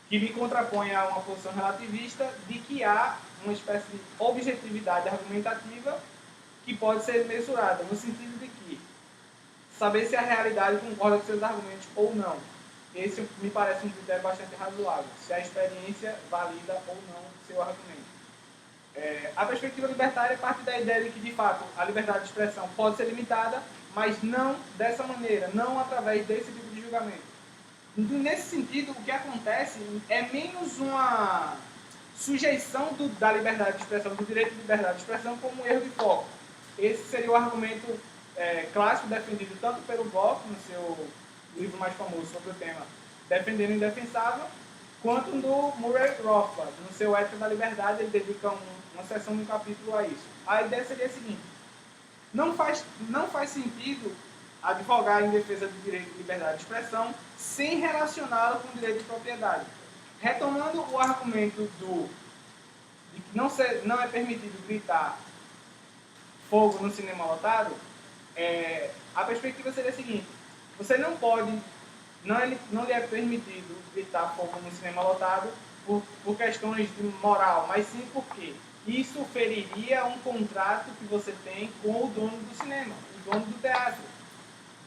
que me contrapõe a uma posição relativista de que há uma espécie de objetividade argumentativa que pode ser mensurada, no sentido de que saber se a realidade concorda com seus argumentos ou não. Esse me parece um critério bastante razoável, se a experiência valida ou não o seu argumento. A perspectiva libertária parte da ideia de que, de fato, a liberdade de expressão pode ser limitada, mas não dessa maneira, não através desse tipo de julgamento. Nesse sentido, o que acontece é menos uma sujeição da liberdade de expressão, do direito de liberdade de expressão, como um erro de foco. Esse seria o argumento clássico defendido tanto pelo Bloch, no seu livro mais famoso sobre o tema Defendendo o Indefensável, quanto do Murray Rothbard, no seu Ética da Liberdade, ele dedica uma seção de um capítulo a isso. A ideia seria a seguinte: não faz sentido advogar em defesa do direito de liberdade de expressão sem relacioná-lo com o direito de propriedade. Retomando o argumento de que não é permitido gritar fogo no cinema lotado, a perspectiva seria a seguinte: você não pode, não lhe é permitido gritar fogo no cinema lotado por questões de moral, mas sim porque isso feriria um contrato que você tem com o dono do cinema, o dono do teatro.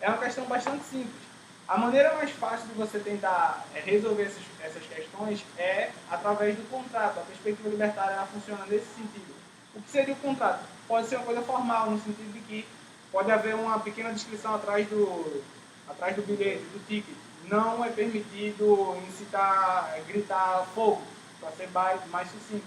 É uma questão bastante simples. A maneira mais fácil de você tentar resolver essas questões é através do contrato. A perspectiva libertária ela funciona nesse sentido. O que seria o contrato? Pode ser uma coisa formal, no sentido de que pode haver uma pequena descrição atrás do bilhete, do ticket. Não é permitido incitar, gritar fogo, para ser mais sucinto.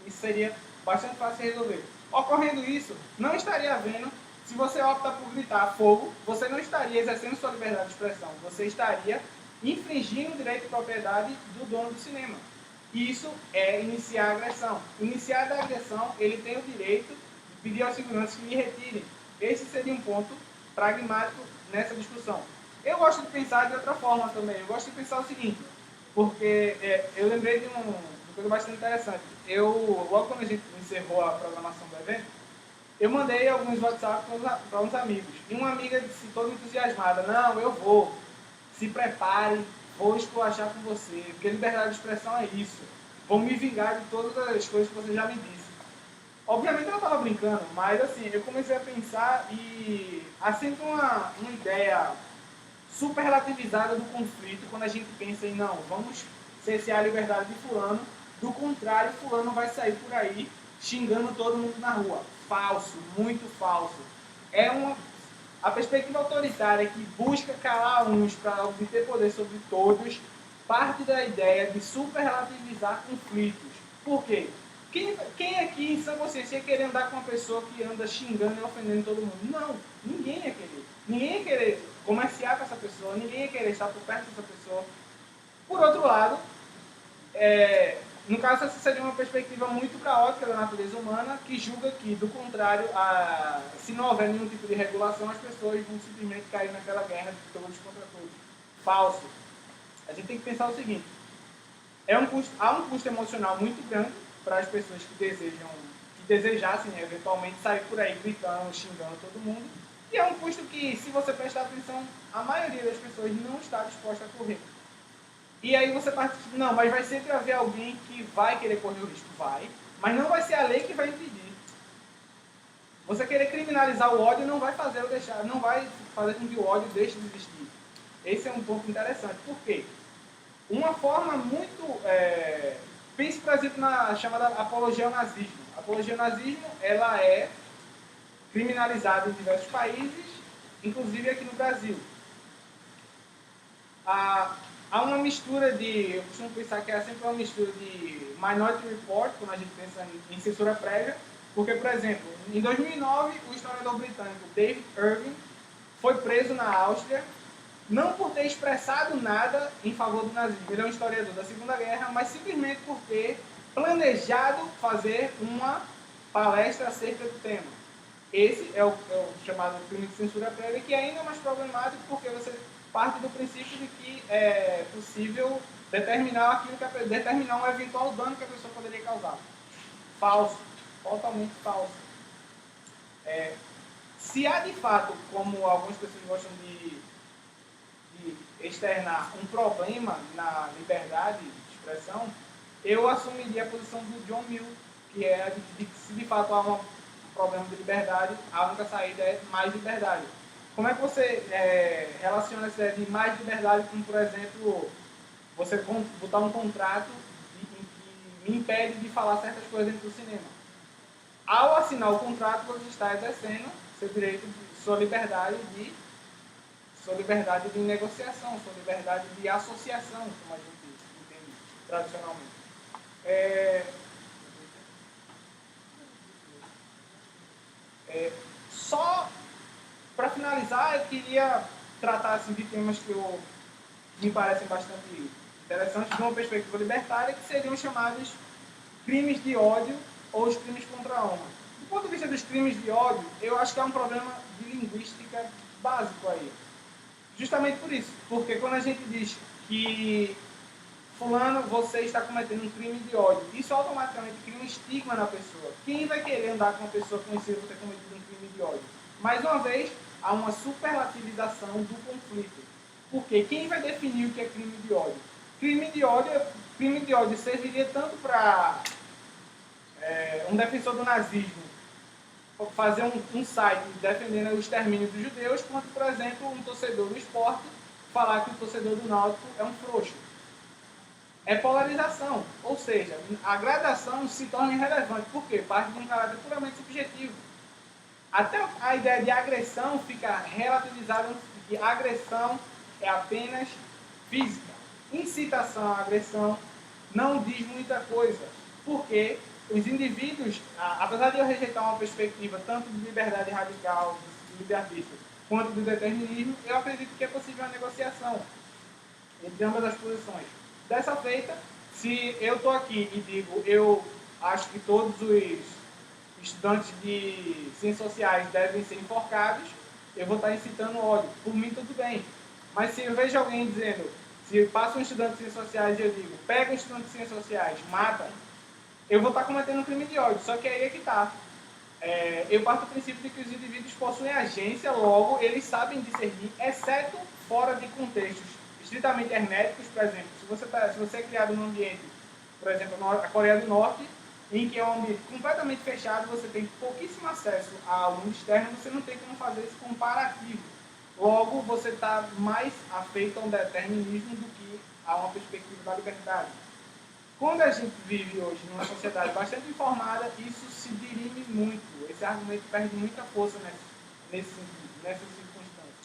Isso seria bastante fácil de resolver. Ocorrendo isso, não estaria havendo, se você opta por gritar fogo, você não estaria exercendo sua liberdade de expressão, você estaria infringindo o direito de propriedade do dono do cinema. Isso é iniciar a agressão. Iniciar a agressão, ele tem o direito de pedir aos seguranças que lhe retirem. Esse seria um ponto pragmático nessa discussão. Eu gosto de pensar de outra forma também. Eu gosto de pensar o seguinte, porque eu lembrei de uma coisa bastante interessante. Logo quando a gente encerrou a programação do evento, eu mandei alguns WhatsApp para uns amigos. E uma amiga disse, toda entusiasmada: não, eu vou, se prepare, vou esculachar com você, porque liberdade de expressão é isso. Vou me vingar de todas as coisas que você já me disse. Obviamente ela estava brincando, mas assim, eu comecei a pensar e há sempre uma ideia super relativizada do conflito quando a gente pensa em não, vamos cercear a liberdade de fulano, do contrário, fulano vai sair por aí xingando todo mundo na rua. Falso, muito falso. A perspectiva autoritária que busca calar uns para obter poder sobre todos parte da ideia de super relativizar conflitos. Por quê? Quem aqui em sã consciência ia querer andar com uma pessoa que anda xingando e ofendendo todo mundo? Não, ninguém ia querer. Ninguém ia querer comerciar com essa pessoa, ninguém ia querer estar por perto dessa pessoa. Por outro lado, no caso, essa seria uma perspectiva muito caótica da natureza humana, que julga que, do contrário, se não houver nenhum tipo de regulação, as pessoas vão simplesmente cair naquela guerra de todos contra todos. Falso. A gente tem que pensar o seguinte: há um custo emocional muito grande para as pessoas que desejassem eventualmente sair por aí gritando, xingando todo mundo, e é um custo que, se você prestar atenção, a maioria das pessoas não está disposta a correr. E aí você parte, não, mas vai sempre haver alguém que vai querer correr o risco. Vai, mas não vai ser a lei que vai impedir. Você querer criminalizar o ódio não vai fazer com que o ódio deixe de existir. Esse é um ponto interessante. Por quê? Uma forma muito... pense, por exemplo, na chamada apologia ao nazismo. A apologia ao nazismo, ela é criminalizada em diversos países, inclusive aqui no Brasil. Há uma mistura eu costumo pensar que é sempre uma mistura de Minority Report, quando a gente pensa em censura prévia, porque, por exemplo, em 2009, o historiador britânico David Irving foi preso na Áustria, não por ter expressado nada em favor do nazismo, ele é um historiador da Segunda Guerra, mas simplesmente por ter planejado fazer uma palestra acerca do tema. Esse é o chamado crime de censura prévia, que é ainda mais problemático porque você parte do princípio de que é possível determinar um eventual dano que a pessoa poderia causar. Falso. Totalmente falso. Se há de fato, como algumas pessoas gostam de externar, um problema na liberdade de expressão, eu assumiria a posição do John Mill, que é de que se de fato há um problema de liberdade, a única saída é mais liberdade. Como é que você relaciona essa ideia de mais liberdade com, por exemplo, você botar um contrato que me impede de falar certas coisas dentro do cinema? Ao assinar o contrato, você está exercendo seu direito, sua liberdade de negociação, sua liberdade de associação, como a gente entende tradicionalmente. Só para finalizar, eu queria tratar assim, de temas que me parecem bastante interessantes de uma perspectiva libertária, que seriam chamados crimes de ódio ou os crimes contra a honra. Do ponto de vista dos crimes de ódio, eu acho que é um problema de linguística básico aí. Justamente por isso. Porque quando a gente diz que fulano, você está cometendo um crime de ódio, isso automaticamente cria um estigma na pessoa. Quem vai querer andar com uma pessoa conhecida por ter cometido um crime de ódio? Mais uma vez, há uma superlativização do conflito. Porque quem vai definir o que é crime de ódio? Crime de ódio serviria tanto para um defensor do nazismo fazer um site defendendo o extermínio dos judeus, quanto, por exemplo, um torcedor do esporte falar que o torcedor do Náutico é um frouxo. É polarização, ou seja, a gradação se torna irrelevante. Por quê? Parte de um caráter puramente subjetivo. Até a ideia de agressão fica relativizada, que a agressão é apenas física. Incitação à agressão não diz muita coisa, porque os indivíduos, apesar de eu rejeitar uma perspectiva tanto de liberdade radical, de livre-arbítrio, quanto do determinismo, eu acredito que é possível uma negociação entre ambas as posições. Dessa feita, se eu estou aqui e digo, eu acho que todos os estudantes de ciências sociais devem ser enforcados, eu vou estar incitando ódio. Por mim, tudo bem. Mas se eu vejo alguém dizendo, se passa um estudante de ciências sociais e eu digo, pega um estudante de ciências sociais, mata, eu vou estar cometendo um crime de ódio. Só que aí é que está. Eu parto do princípio de que os indivíduos possuem agência, logo, eles sabem discernir, exceto fora de contextos estritamente herméticos. Por exemplo, se você é criado num ambiente, por exemplo, a Coreia do Norte, em que é um ambiente completamente fechado, você tem pouquíssimo acesso ao mundo externo, você não tem como fazer esse comparativo. Logo, você está mais afeito a um determinismo do que a uma perspectiva da liberdade. Quando a gente vive hoje numa sociedade bastante informada, isso se dirime muito. Esse argumento perde muita força nessas circunstâncias.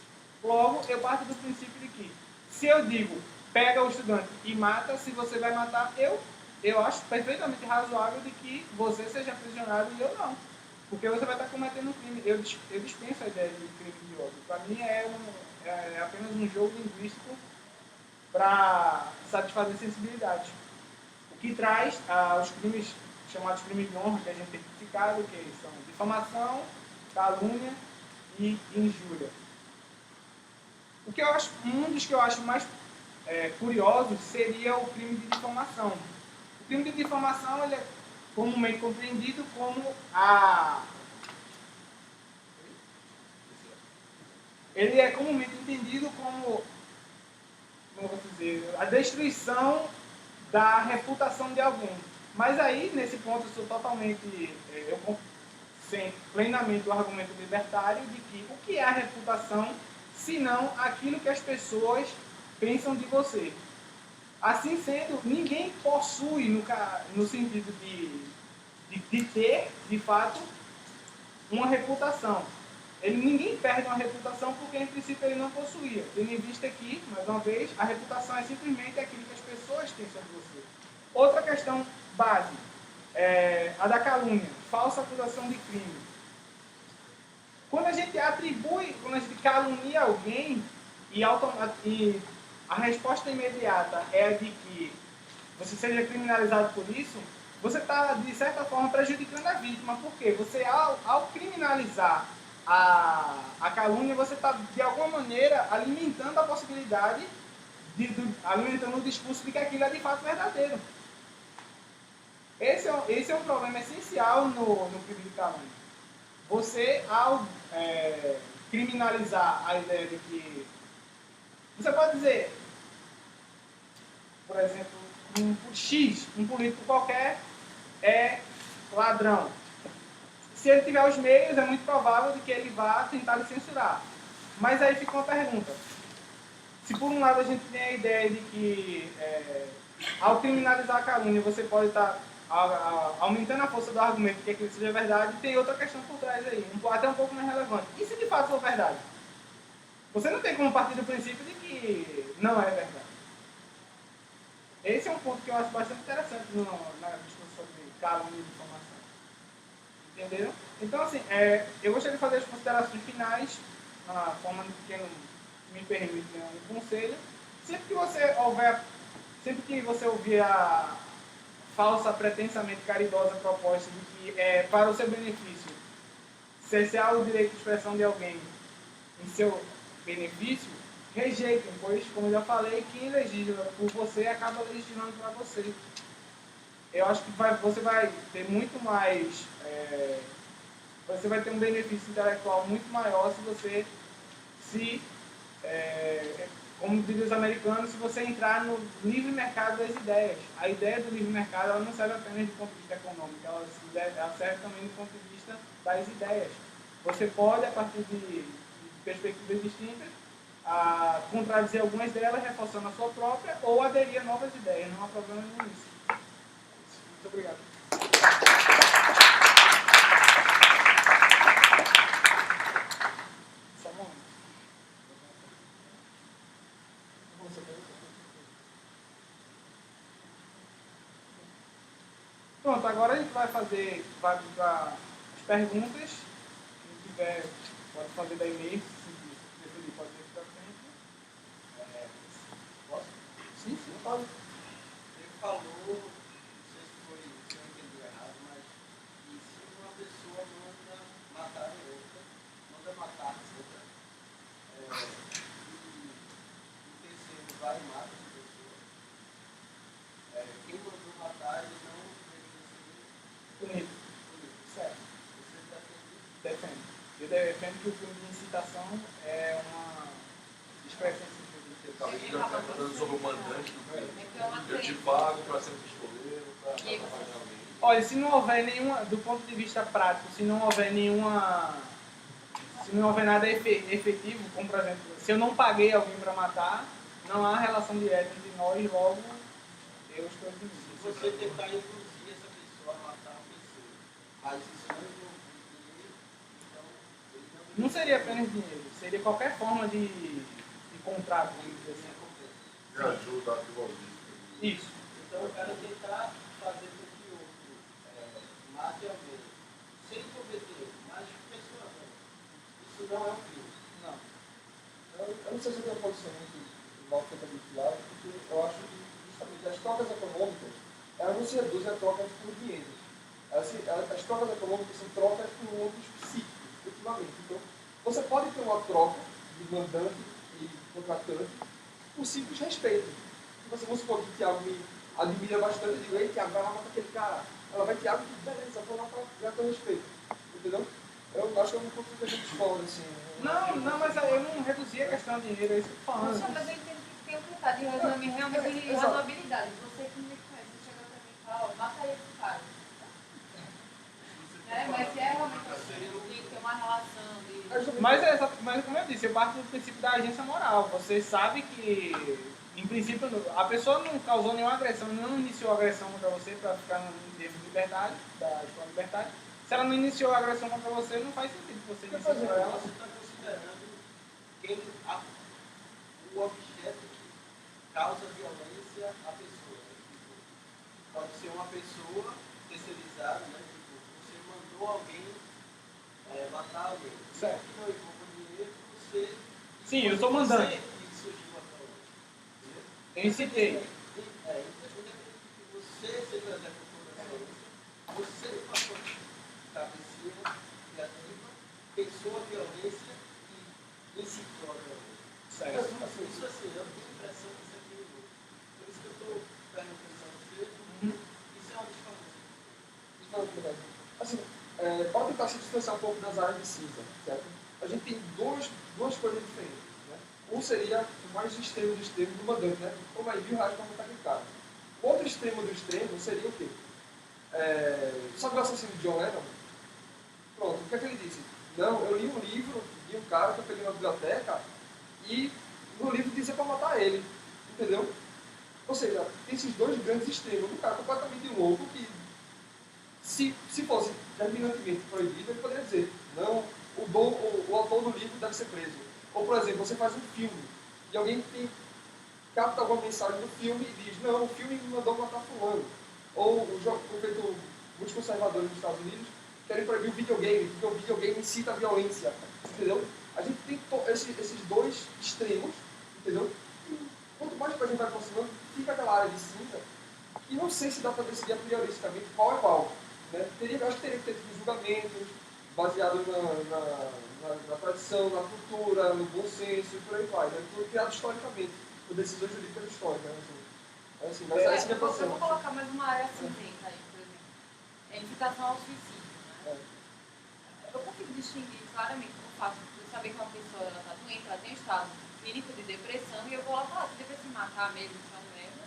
Logo, eu parto do princípio de que, se eu digo, pega o estudante e mata, se você vai matar, eu acho perfeitamente razoável de que você seja aprisionado e eu não. Porque você vai estar cometendo um crime. Eu dispenso a ideia de crime de ódio. Para mim é apenas um jogo linguístico para satisfazer sensibilidade. O que traz os crimes chamados crimes de honra, que a gente tem tipificado, que são difamação, calúnia e injúria. Um dos que eu acho mais curiosos seria o crime de difamação. O crime de difamação ele é comumente compreendido como ele é comumente entendido como eu vou dizer, a destruição da reputação de alguém. Mas aí, nesse ponto, eu sou totalmente, eu consento plenamente o argumento libertário de que o que é a reputação, se não aquilo que as pessoas pensam de você. Assim sendo, ninguém possui, no sentido de ter, de fato, uma reputação. Ninguém perde uma reputação porque, em princípio, ele não possuía. Tendo em vista que, mais uma vez, a reputação é simplesmente aquilo que as pessoas pensam de você. Outra questão base, a da calúnia, falsa acusação de crime. Quando a gente calunia alguém e a resposta imediata é de que você seja criminalizado por isso, você está, de certa forma, prejudicando a vítima. Por quê? Você, ao criminalizar a calúnia, você está, de alguma maneira, alimentando a possibilidade, alimentando o discurso de que aquilo é de fato verdadeiro. Esse é um problema essencial no crime de calúnia. Você, ao criminalizar a ideia de que... Você pode dizer, por exemplo, um político qualquer é ladrão. Se ele tiver os meios, é muito provável de que ele vá tentar lhe censurar. Mas aí fica uma pergunta. Se por um lado a gente tem a ideia de que ao criminalizar a calúnia você pode estar aumentando a força do argumento que aquilo seja verdade, tem outra questão por trás aí, até um pouco mais relevante. E se de fato for verdade? Você não tem como partir do princípio de que não é verdade. Esse é um ponto que eu acho bastante interessante na discussão sobre calúnia e difamação. Entenderam? Então, assim, eu gostaria de fazer as considerações finais, na forma que me permite um conselho. Sempre que você ouvir a falsa, pretensamente caridosa proposta de que para o seu benefício, cercear o direito de expressão de alguém em seu benefício, rejeitem, pois, como eu já falei, quem legisla por você acaba legislando para você. Eu acho que você vai ter muito mais... você vai ter um benefício intelectual muito maior se você como dizem os americanos, se você entrar no livre mercado das ideias. A ideia do livre mercado ela não serve apenas do ponto de vista econômico, ela serve também do ponto de vista das ideias. Você pode, a partir de perspectivas distintas, contradizer algumas delas, reforçando a sua própria, ou aderir a novas ideias. Não há problema nenhum nisso. Muito obrigado. Pronto, agora a gente vai para as perguntas. Quem tiver, pode fazer da e-mail, se preferir, pode vir para frente. Posso? Sim, pode. Ele falou, não sei se eu entendi errado, mas que se uma pessoa manda matar outra, e o terceiro vai e mata essa pessoa, quem mandou matar ele não deveria ser Punido. Certo. Você Defende. Eu defendo que o crime de incitação é uma expressão Ele está falando sobre o mandante do crime. Eu te pago para ser um pistoleiro, para trabalhar alguém. Olha, se não houver nenhuma, do ponto de vista prático, se não houver nada efetivo, como por exemplo, se eu não paguei alguém para matar, não há relação direta entre nós, logo eu estou Se inimigo. você tentar induzir essa pessoa a matar uma pessoa, mas isso não envolve dinheiro, então ele Não seria apenas dinheiro, seria qualquer forma de contrato, vamos dizer assim. Me ajuda a envolver. Isso. Então o cara tentar fazer com que o outro mate alguém sem cometer erro, mas pessoalmente, isso não é um crime. Não. Eu não sei se eu tenho uma posição muito mal feita muito clara, porque eu acho que justamente as trocas econômicas, elas não se reduzem a trocas por dinheiro. As trocas econômicas são trocas por outros psíquicos, efetivamente. Então, você pode ter uma troca de mandante e contratante por simples respeito. Tipo, vamos supor que o Thiago me admira bastante, eu digo, ei, Thiago, vai lá matar aquele cara. Ela vai, Thiago, beleza, vou lá para ganhar teu respeito. Entendeu? Eu acho que eu não consigo ver muito fora, assim. Não, mas eu não reduzi a questão de dinheiro, é isso que eu tô falando. Só, mas eu entendo que tem um detalhe de realmente de razoabilidade. Você que me conhece, você chega pra mim e fala, ó, mata aí esse cara. Mas se é realmente assim, tem que ter uma relação de... Mas como eu disse, eu parto do princípio da agência moral. Você sabe que, em princípio, a pessoa não causou nenhuma agressão, não iniciou agressão contra você para ficar em termos de liberdade, da escola de liberdade. Se ela não iniciou agressão contra você, não faz sentido você iniciar Então, ela. você está considerando o objeto que causa violência à pessoa. Tipo, pode ser uma pessoa terceirizada, né? Tipo, você mandou alguém matar alguém. Certo. Que não envolva dinheiro, você... Sim, eu estou mandando. Você que surgiu até hoje. Entendeu? Eu incitei. Independente de você seja o executor da violência, você passou cabecinha criativa, pensou a violência e incitou a violência. Certo. Isso assim, eu tenho a impressão que isso é perigoso. Por isso que eu estou perguntando para você, isso é uma diferença. Assim, pode tentar se distanciar um pouco das áreas de cinza, certo? A gente tem duas coisas diferentes, né? Um seria o mais extremo do extremo do mandante, né? Como aí, R$1.000 para matar aquele cara. O outro extremo do extremo seria o quê? Sabe o assassino de John Lennon? Pronto, o que é que ele disse? Não, eu li um livro de um cara que eu peguei na biblioteca e no livro dizia para matar ele, entendeu? Ou seja, tem esses dois grandes extremos. Um cara completamente louco que, se fosse terminantemente proibido, ele poderia dizer, não, o autor do livro deve ser preso. Ou, por exemplo, você faz um filme e alguém capta alguma mensagem do filme e diz, não, o filme me mandou matar fulano. Ou muitos conservadores dos Estados Unidos querem proibir o videogame, porque o videogame incita a violência, entendeu? A gente tem esses dois extremos, entendeu? E quanto mais a gente vai aproximando, fica aquela área de cinza, e não sei se dá para decidir a prioristicamente qual é qual. Né? Acho que teria que ter julgamentos, baseado na tradição, na cultura, no bom senso e por aí vai, né? Tudo criado historicamente, por decisões jurídicas históricas, né? Assim, mas é isso que é eu vou passando. colocar mais uma área cinzenta aí, por exemplo. Incitação ao suicídio, né? Eu consigo distinguir claramente o fato de eu saber que uma pessoa está doente, ela tem um estado clínico de depressão, e eu vou lá falar, você deve se matar mesmo, isso é uma merda.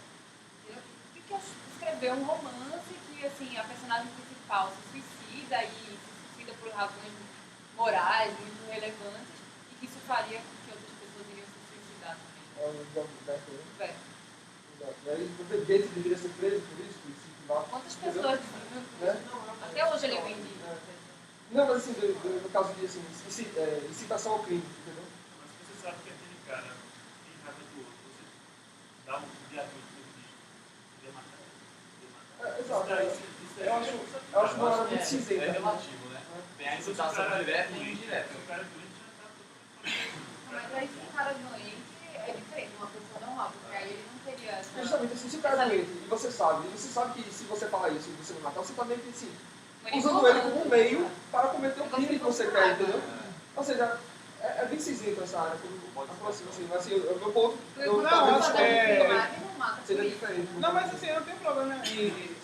Porque escrever um romance que, assim, a personagem principal se suicida e se suicida por razões morais muito relevantes, e que isso faria com que outras pessoas iriam se suicidar também. É um Humberto, né? Humberto. Exato. E aí, o Gates deveria ser preso por isso, por incentivar. Quantas pessoas dizem, Né? até hoje ele é vendido. Não, mas assim, no caso de assim, incitação ao crime, entendeu? Mas você sabe que aquele cara tem raiva do outro, você dá um diagnóstico disso, ele matar ele. Exato. Isso Eu acho uma hora muito cinzenta. É relativo, né? Tem a incitação direta e indireta. O cara doente já está todo. Mas aí, se o cara doente, é diferente, uma pessoa normal, porque aí ele não teria essa... Justamente assim, se o cara é doente e você sabe que se você falar isso e você não matar, você está meio que assim, usando ele como um meio para cometer o crime que você quer, entendeu? Ou seja, é bem cinzenta essa área, mas assim, o meu ponto, eu acho talvez seria diferente. Não, mas assim, eu não tenho problema.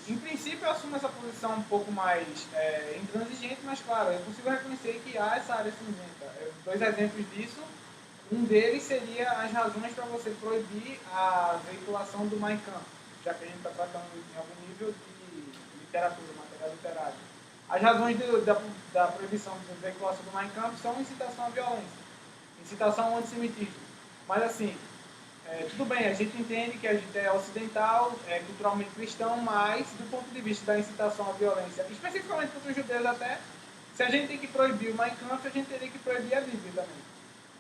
Em princípio, eu assumo essa posição um pouco mais intransigente, mas claro, é possível reconhecer que há essa área cinzenta. Dois exemplos disso. Um deles seria as razões para você proibir a veiculação do Mein Kampf, já que a gente está tratando em algum nível de literatura, material literário. As razões da proibição da veiculação do Mein Kampf são incitação à violência, incitação ao antissemitismo. Mas assim, tudo bem, a gente entende que a gente é ocidental, é culturalmente cristão, mas do ponto de vista da incitação à violência, especificamente contra os judeus até, se a gente tem que proibir o Mein Kampf, a gente teria que proibir a Bíblia também.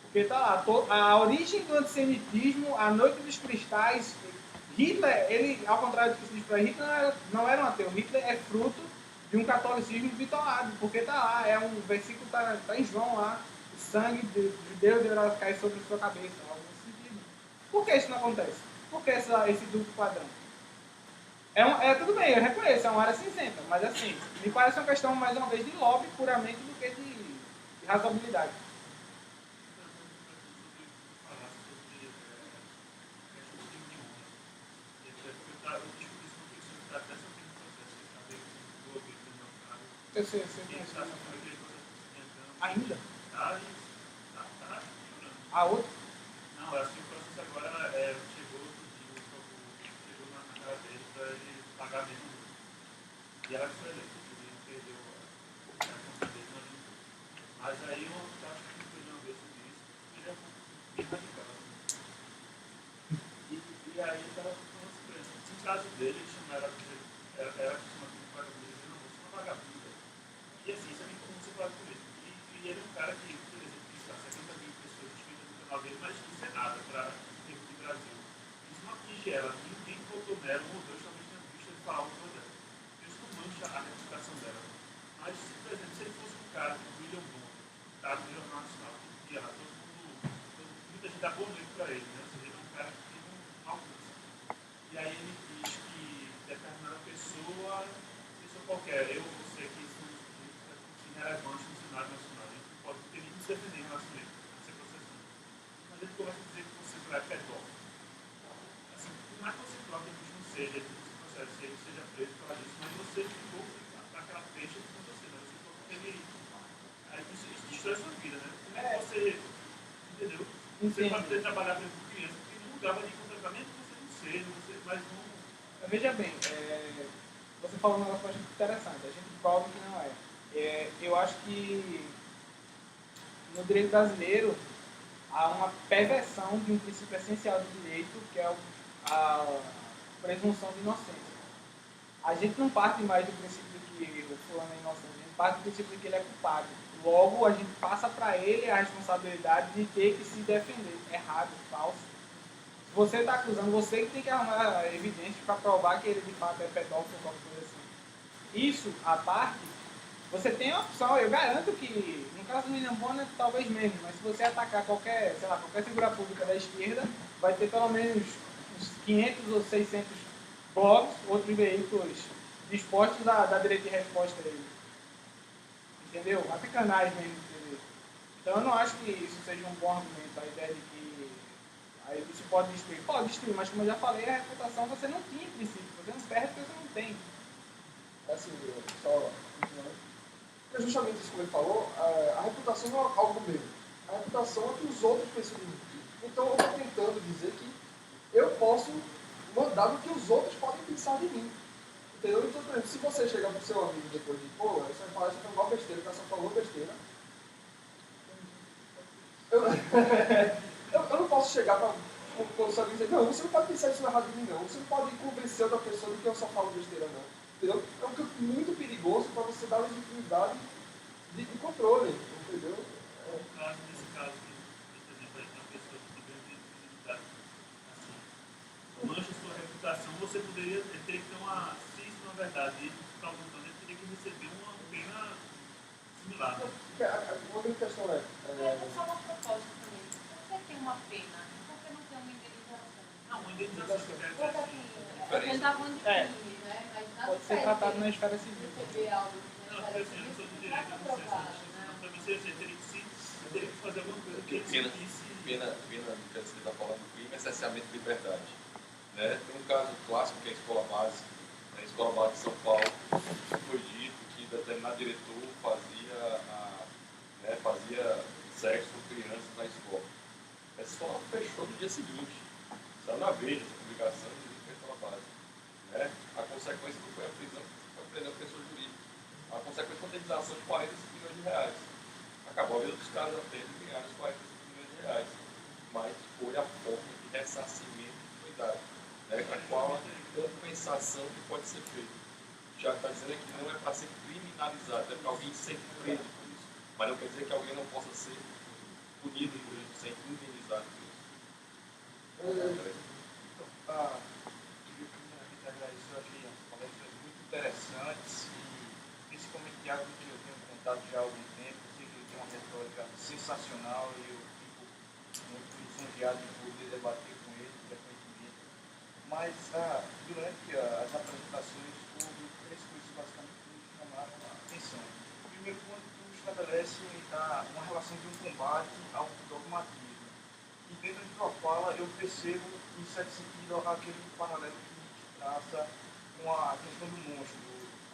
Porque tá lá, a origem do antissemitismo, a noite dos cristais, Hitler, ele, ao contrário do que se diz para Hitler, não era um ateu. Hitler é fruto de um catolicismo bitolado, porque tá lá, é um versículo, tá em João lá, o sangue dos judeus deverá cair sobre a sua cabeça, algo nesse sentido. Por que isso não acontece? Por que esse duplo padrão? Tudo bem, eu reconheço, é uma área cinzenta, mas assim, me parece uma questão, mais uma vez, de lobby puramente do que de razoabilidade. Eu sei. Ainda? A outra? Não, eu acho que o processo agora chegou na cara dele para ele pagar menos. E ela foi eleita, ele perdeu a conta dele. Mas aí eu acho que não perdeu uma vez sobre isso, ele é bem radical. E aí ele estava com esse preço. No caso dele, ele chamou ela de vagabunda. E assim, isso é muito comum você falar com ele. E ele é um cara que, por exemplo, tem 70 mil pessoas inscritas no canal dele, mas isso é nada para o tempo de Brasil. Isso não atinge ela. Ninguém votou nela, um ou dois talvez tenham visto ele falar alguma coisa dela. Isso não mancha a reputação dela. Mas, por exemplo, se ele fosse um cara como o William Bonner, tá no Jornal Nacional, todo dia lá, muita gente dá boa noite para ele, né? Ou seja, ele é um cara que tem um alcance. E aí ele diz que determinada pessoa qualquer, eu ou você que são irrelevantes no cenário nacional. A gente não pode ter nem se defender em relação a ele, não ser processado. Mas ele começa a dizer que você é pedófilo. Assim, por mais que você próprio não seja, que você processe ele seja preso por causa disso, mas você ficou naquela peixe com você, né? Você ficou com ele. Aí isso destrói a sua vida, né? Como é que você. Entendeu? Você pode ter trabalhado com criança, porque não dava de contratamento, você não seja, mas não. Veja bem, você falou um negócio bastante interessante, a gente prova que não é. Eu acho que no direito brasileiro há uma perversão de um princípio essencial do direito, que é a presunção de inocência. A gente não parte mais do princípio de que o fulano é inocente, a gente parte do princípio de que ele é culpado. Logo, a gente passa para ele a responsabilidade de ter que se defender. Errado, falso. Se você está acusando, você que tem que arrumar evidências para provar que ele de fato é pedófilo ou qualquer coisa assim. Isso, à parte, você tem a opção, eu garanto que, no caso do William Bonner, talvez menos, mas se você atacar qualquer figura pública da esquerda, vai ter pelo menos uns 500 ou 600 blogs, outros veículos dispostos a dar direito de resposta a ele. entendeu? Até canais mesmo de TV. Então eu não acho que isso seja um bom argumento, a ideia de que aí você pode destruir, mas como eu já falei, a reputação você não tinha em princípio, você não perde porque você não tem. Assim, só continuando. Porque justamente isso que ele falou, a reputação não é algo meu. A reputação é que os outros pensam de mim. Então eu estou tentando dizer que eu posso mandar no que os outros podem pensar de mim. Entendeu? Então, por exemplo, se você chegar pro seu amigo depois de, pô, essa palestra foi uma besteira, o cara só falou besteira. Eu, eu não posso chegar para o seu amigo e dizer, não, você não pode pensar isso errado de mim, não. Você não pode convencer outra pessoa de que eu só falo besteira, não. Entendeu? É um campo muito perigoso para você dar legitimidade de controle, entendeu? No caso, nesse caso, por exemplo, aí tem uma pessoa que tem grande visibilidade, assim, mancha sua reputação, você poderia ter que ter uma, se isso na verdade ele está apontando, ele teria que receber uma pena similar. Uma grande questão é... Só uma proposta também. Por que tem uma pena? Por que não tem uma indenização? Não, uma indenização que eu quero Porque dizer assim. assim, ele está falando de crime, né? Mas nada Pode ser impede tratado dele na esfera civil. receber algo Não, na porque esfera assim, eu não sou civil, do que vai direito, ser eu não sei se provado, né? para mim seria assim, eu teria que fazer alguma coisa que ele Pena, sentisse. pena do que você está falando do crime é cerceamento de liberdade. Né? Tem um caso clássico que é a escola base. Na escola base de São Paulo, foi dito que determinado diretor fazia sexo com crianças na escola. Essa escola fechou no dia seguinte. Saiu na Veja essa publicação e foi a escola base. Né? A consequência não foi a prisão, foi a prender a pessoa jurídica. A consequência foi a indenização de 45 milhões de reais. Acabou a vida dos caras apenas e ganharam os 45 milhões de reais. Mas foi a forma de ressarcimento que foi dada. Né? Qual a compensação que pode ser feita. O Thiago está dizendo que não é para ser criminalizado, é para alguém ser preso por isso. Mas não quer dizer que alguém não possa ser punido por isso, ser indenizado por isso. Eu achei as palestras muito interessantes e principalmente Thiago, que eu tenho contato já há algum tempo, eu sei que ele tem uma retórica sensacional e eu fico muito lisonjeado de poder debater com ele frequentemente. Mas durante as apresentações houve três coisas basicamente que me chamaram a atenção. Primeiro, quando tu estabelece uma relação de um combate ao dogmatismo. E dentro de tua fala eu percebo, em certo sentido, aquele paralelo que traça com a questão do monstro.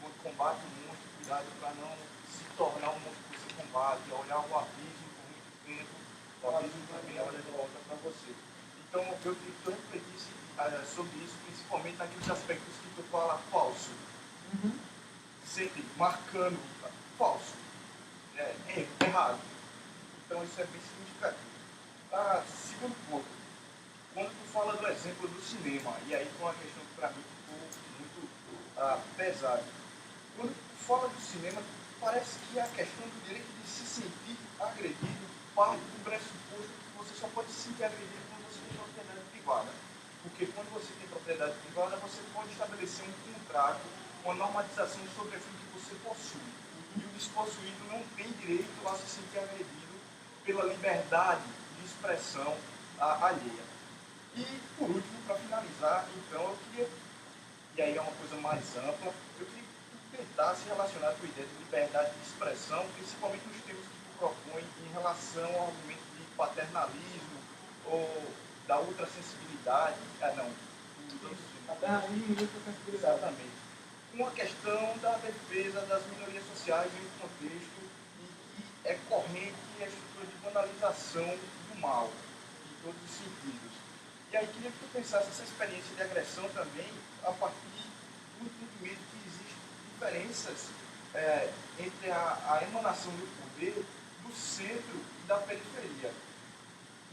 Quando combate o monstro, cuidado para não se tornar um monstro que você combate, a olhar o abismo por muito tempo, o abismo também olha de volta para você. Então eu queria que tu refletisse sobre isso, principalmente naqueles aspectos que tu fala falso. Sempre marcando falso. Errado. Então isso é bem significativo. Segundo ponto, quando tu fala do exemplo do cinema, e aí foi uma questão que para mim ficou muito pesada. Quando tu fala do cinema, parece que a questão do direito de se sentir agredido parte do pressuposto que você só pode se sentir agredido quando você tem propriedade privada. Porque quando você tem propriedade privada, você pode estabelecer um contrato, uma normatização sobre aquilo que você possui. E o despossuído não tem direito a se sentir agredido pela liberdade de expressão alheia. E, por último, para finalizar, então, eu queria, e aí é uma coisa mais ampla, eu queria que tu tentasse relacionar a tua ideia de liberdade de expressão, principalmente nos termos que tu propõe em relação ao argumento de paternalismo ou da ultrassensibilidade, Paternalismo e ultrassensibilidade. exatamente, com a questão da defesa das minorias sociais em um contexto em que é corrente a estrutura de banalização do mal, em todos os sentidos. E aí queria que tu pensasse essa experiência de agressão também a partir do entendimento que existem diferenças entre a emanação do poder do centro e da periferia.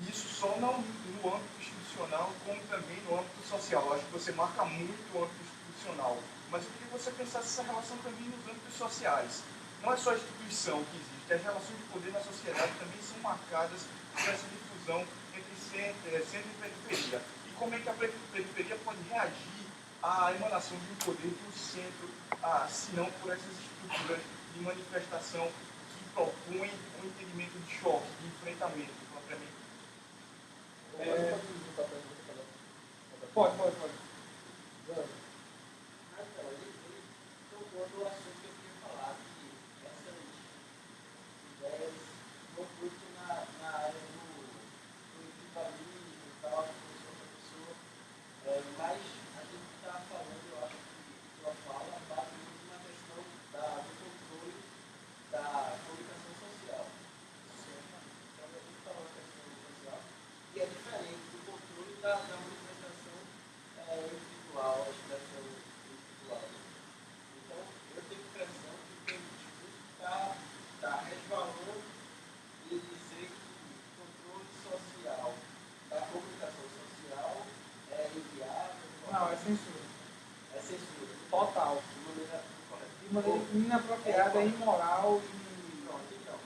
Isso só não no âmbito institucional, como também no âmbito social. Eu acho que você marca muito o âmbito institucional. Mas eu queria que você pensasse essa relação também nos âmbitos sociais. Não é só a instituição que existe, as relações de poder na sociedade também são marcadas por essa difusão entre centro e periferia. E como é que a periferia pode reagir à emanação de um poder do centro, se não por essas estruturas de manifestação que propõem um entendimento de choque, de enfrentamento propriamente. Pode. Então, quando o assunto que eu queria falar, que essas Não, é censura. É censura. Total. De maneira incorreta. De maneira inapropriada, imoral Pronto, então.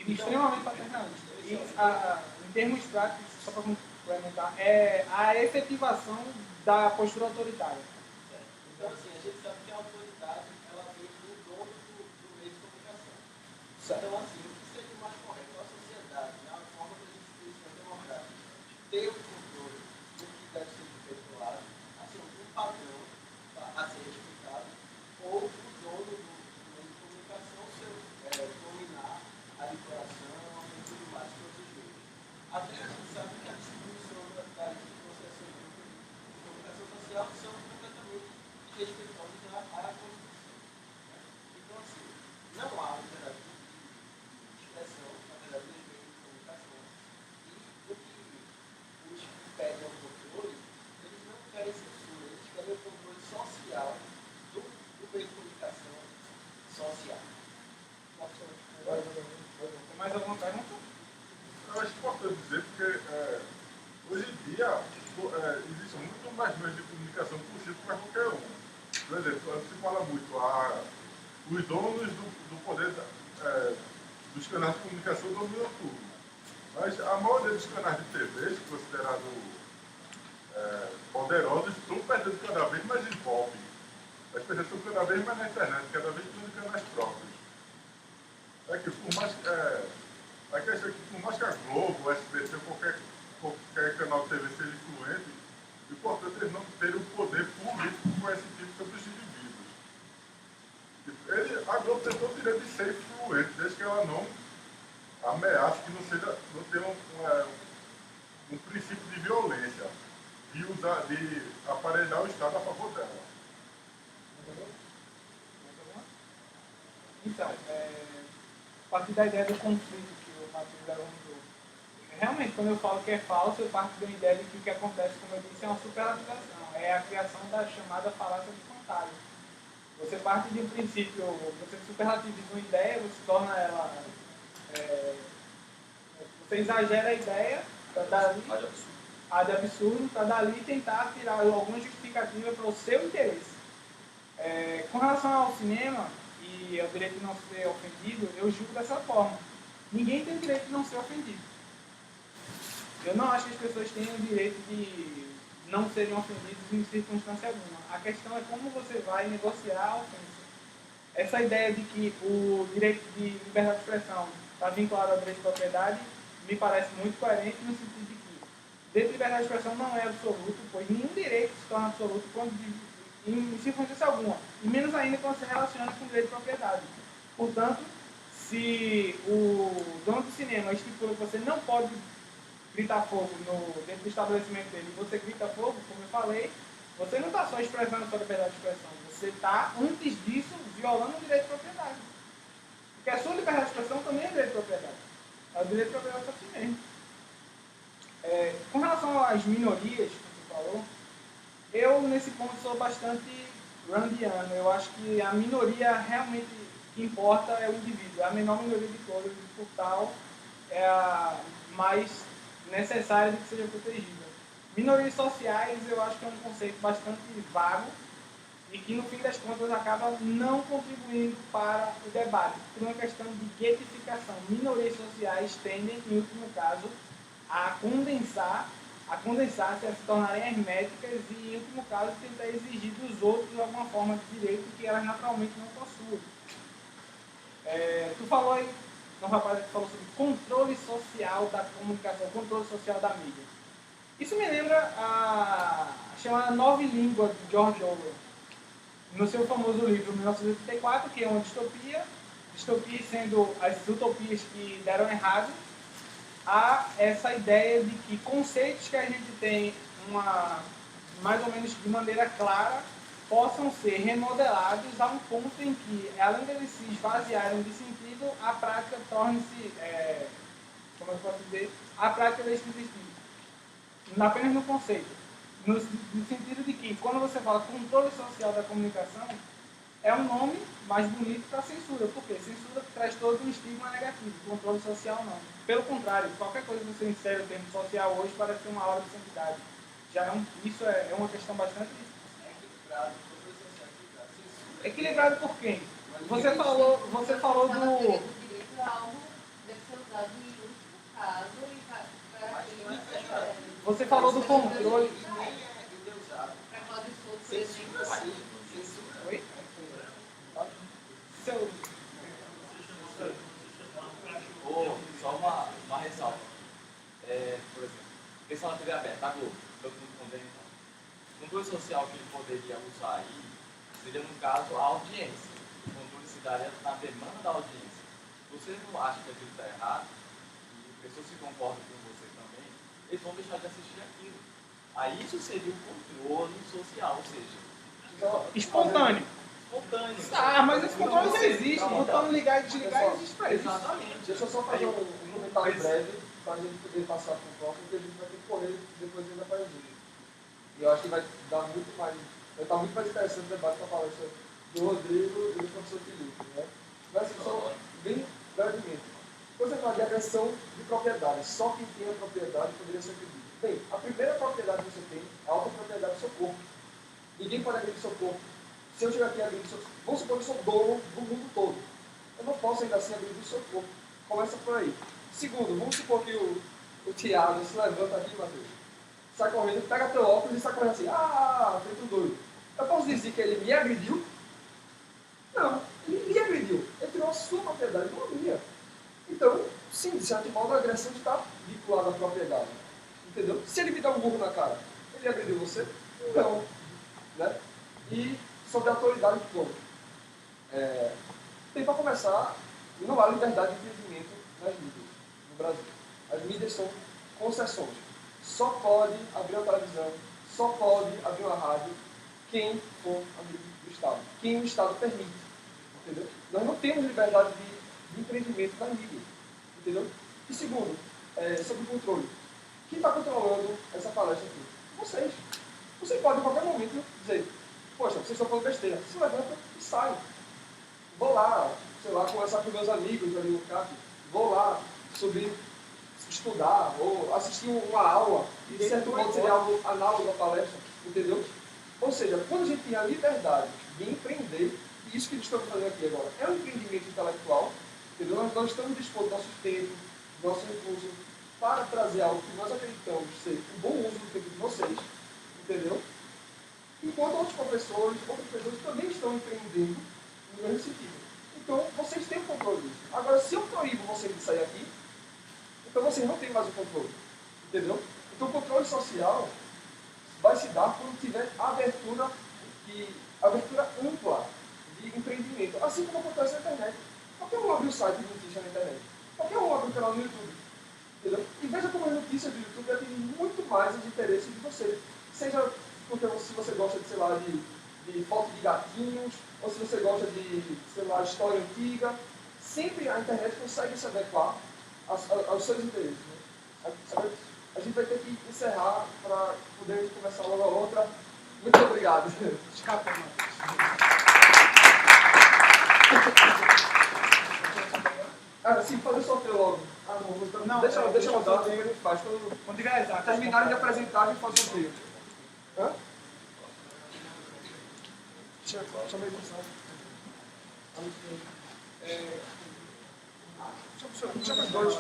e extremamente paternalista. E, em termos práticos, só para complementar, é a efetivação da postura autoritária. Certo. Então, assim, a gente sabe que a autoridade, ela vem do dono do meio de comunicação. Certo. Então, assim, o que seria mais correto a sociedade, na forma das instituições democráticas, ter o controle do que deve ser feito lá, assim, um padrão a ser respeitado, ou o dono do meio de comunicação dominar a decoração e tudo mais, todos os meios. Até a gente sabe que a distribuição da concessão de comunicação social são completamente respeitosas à Constituição. Então, assim, não há liberdade de expressão, apesar dos meios de comunicação. E o que os que pedem ao controle, eles não querem censura, eles querem o controle social do meio de comunicação social. Tem mais alguma pergunta? Eu acho importante dizer porque hoje em dia existem muito mais meios de comunicação possível para qualquer um. Por exemplo, se fala muito, os donos do poder dos canais de comunicação dominam tudo. Mas a maioria dos canais de TV, considerados poderosos, estão perdendo cada vez mais em volume. As pessoas estão cada vez mais na internet, cada vez mais canais próprios. É que por mais a questão é que por mais que a Globo, o SBT, qualquer canal de TV seja influente, o importante é eles não terem o poder político coercitivo sobre os indivíduos. A Globo tem todo o direito de ser influente, desde que ela não ameace, que não tenha um princípio de violência, de aparelhar o Estado a favor dela. Então, a partir da ideia do conflito que o Matheus levantou, realmente, quando eu falo que é falso, eu parto de uma ideia de que o que acontece, como eu disse, é uma superativação, é a criação da chamada falácia de contágio. Você parte de um princípio, você superlativiza uma ideia, você torna ela. Você exagera a ideia para dali. Ad absurdo, para dali tentar tirar alguma justificativa para o seu interesse. Com relação ao cinema e ao direito de não ser ofendido, eu julgo dessa forma. Ninguém tem o direito de não ser ofendido. Eu não acho que as pessoas tenham o direito de não serem ofendidos em circunstância alguma. A questão é como você vai negociar a ofensa. Essa ideia de que o direito de liberdade de expressão está vinculado ao direito de propriedade me parece muito coerente no sentido de que o direito de liberdade de expressão não é absoluto, pois nenhum direito se torna absoluto em circunstância alguma, e menos ainda quando se relaciona com o direito de propriedade. Portanto, se o dono do cinema estipula que você não pode gritar fogo dentro do estabelecimento dele, e você grita fogo, como eu falei, você não está só expressando a sua liberdade de expressão, você está, antes disso, violando o direito de propriedade. Porque a sua liberdade de expressão também é direito de propriedade. É o direito de propriedade para si mesmo. Com relação às minorias, que você falou, eu, nesse ponto, sou bastante randiano. Eu acho que a minoria realmente que importa é o indivíduo. É a menor minoria de todas, e, por tal, é a mais necessária de que seja protegida. Minorias sociais, eu acho que é um conceito bastante vago e que, no fim das contas, acaba não contribuindo para o debate, por uma questão de guetificação. Minorias sociais tendem, em último caso, a condensar-se, a se tornarem herméticas e, em último caso, tentar exigir dos outros alguma forma de direito que elas naturalmente não possuem. Tu falou aí, um rapaz que falou sobre controle social da comunicação, controle social da mídia. Isso me lembra a chamada Nova Língua de George Orwell, no seu famoso livro 1984, que é uma distopia sendo as utopias que deram errado, há essa ideia de que conceitos que a gente tem mais ou menos de maneira clara possam ser remodelados a um ponto em que, além de eles se esvaziarem de sentido, a prática torne-se, como eu posso dizer, a prática deixa de existir. Não apenas no conceito, no sentido de que, quando você fala controle social da comunicação, é um nome mais bonito para censura, porque censura traz todo um estigma negativo, controle social não. Pelo contrário, qualquer coisa que você insere o termo social hoje parece ter uma aura de santidade. Isso é uma questão bastante Equilibrado por quem? Você falou Ela do... teria o direito a algo deve ser usado em último caso e para aquele Você falou do controle. para Cláudio Souto, por exemplo. Oi? Seu... Só uma ressalva. Por exemplo, questão da TV aberta, a Globo, todo mundo condena então. O controle social que ele poderia usar aí seria, no caso, a audiência. O controle se daria na demanda da audiência. Você não acha que aquilo está errado, e pessoas que concordam com você também, eles vão deixar de assistir aquilo. Aí isso seria o controle social, ou seja, Espontâneo. espontâneo. Ah, mas esse controle já existe. Botando ligar e desligar existe pra isso. Exatamente. Deixa eu só fazer um comentário breve para a gente poder passar para o próximo, porque a gente vai ter que correr depois ainda para o vídeo. E eu acho que vai dar muito mais. Vai estar muito mais interessante o debate com a palestra do Rodrigo e do professor Felipe. Né? Mas só bem brevemente. Quando você fala de agressão de propriedade, só quem tem a propriedade poderia ser agredido. Bem, a primeira propriedade que você tem é a autopropriedade do seu corpo. Ninguém pode agredir seu corpo. Se eu chegar aqui e agredir seu corpo, vamos supor que eu sou dono do mundo todo. Eu não posso ainda assim agredir o seu corpo. Começa por aí. Segundo, vamos supor que o Thiago se levanta aqui, Matheus, sai correndo, pega teu óculos e sai correndo assim, feito doido. Eu posso dizer que ele me agrediu? Não, ele me agrediu. Ele tirou a sua propriedade, não a minha. Então, sim, de certo modo, a agressão está vinculada à propriedade. Entendeu? Se ele me dá um burro na cara, ele agrediu você? Não. Né? E sobre a autoridade do povo. Tem para começar, não há liberdade de empreendimento nas mídias no Brasil. As mídias são concessões. Só pode abrir uma televisão, só pode abrir uma rádio quem for amigo do Estado. Quem o Estado permite. Entendeu? Nós não temos liberdade de empreendimento na mídia. Entendeu? E segundo, sobre o controle. Quem está controlando essa palestra aqui? Vocês. Vocês podem, em qualquer momento, dizer, poxa, vocês estão falando besteira. Se levanta e sai. Vou lá, sei lá, conversar com meus amigos ali no CAP. Vou lá, subir, estudar, ou assistir uma aula. E, de certo modo, seria algo análogo à palestra. Entendeu? Ou seja, quando a gente tem a liberdade de empreender, e isso que estamos fazendo aqui agora é um empreendimento intelectual, entendeu? Nós estamos dispondo nosso tempo, nosso recurso, para trazer algo que nós acreditamos ser um bom uso do tempo de vocês, entendeu? Enquanto outros professores, outras pessoas também estão empreendendo no mesmo sentido. Então, vocês têm o controle disso. Agora, se eu proíbo vocês de sair aqui, então vocês não têm mais o controle, entendeu? Então, o controle social vai se dar quando tiver abertura ampla de empreendimento, assim como acontece na internet. Qualquer um abre um site de notícia na internet. Qualquer um abre um canal no YouTube. Entendeu? E veja como as notícias do YouTube atendem muito mais os interesses de você. Seja porque se você gosta de, sei lá, de foto de gatinhos, ou se você gosta de, sei lá, história antiga, sempre a internet consegue se adequar aos seus interesses. Né? A gente vai ter que encerrar para poder começar logo a outra. Muito obrigado. Escapa, Sim, fazer o sorteio logo. Não, deixa eu mudar, a gente faz. Quando finalizar, terminarem de apresentar, a gente faz o sorteio. Hã? Deixa eu edição. Deixa eu os dois.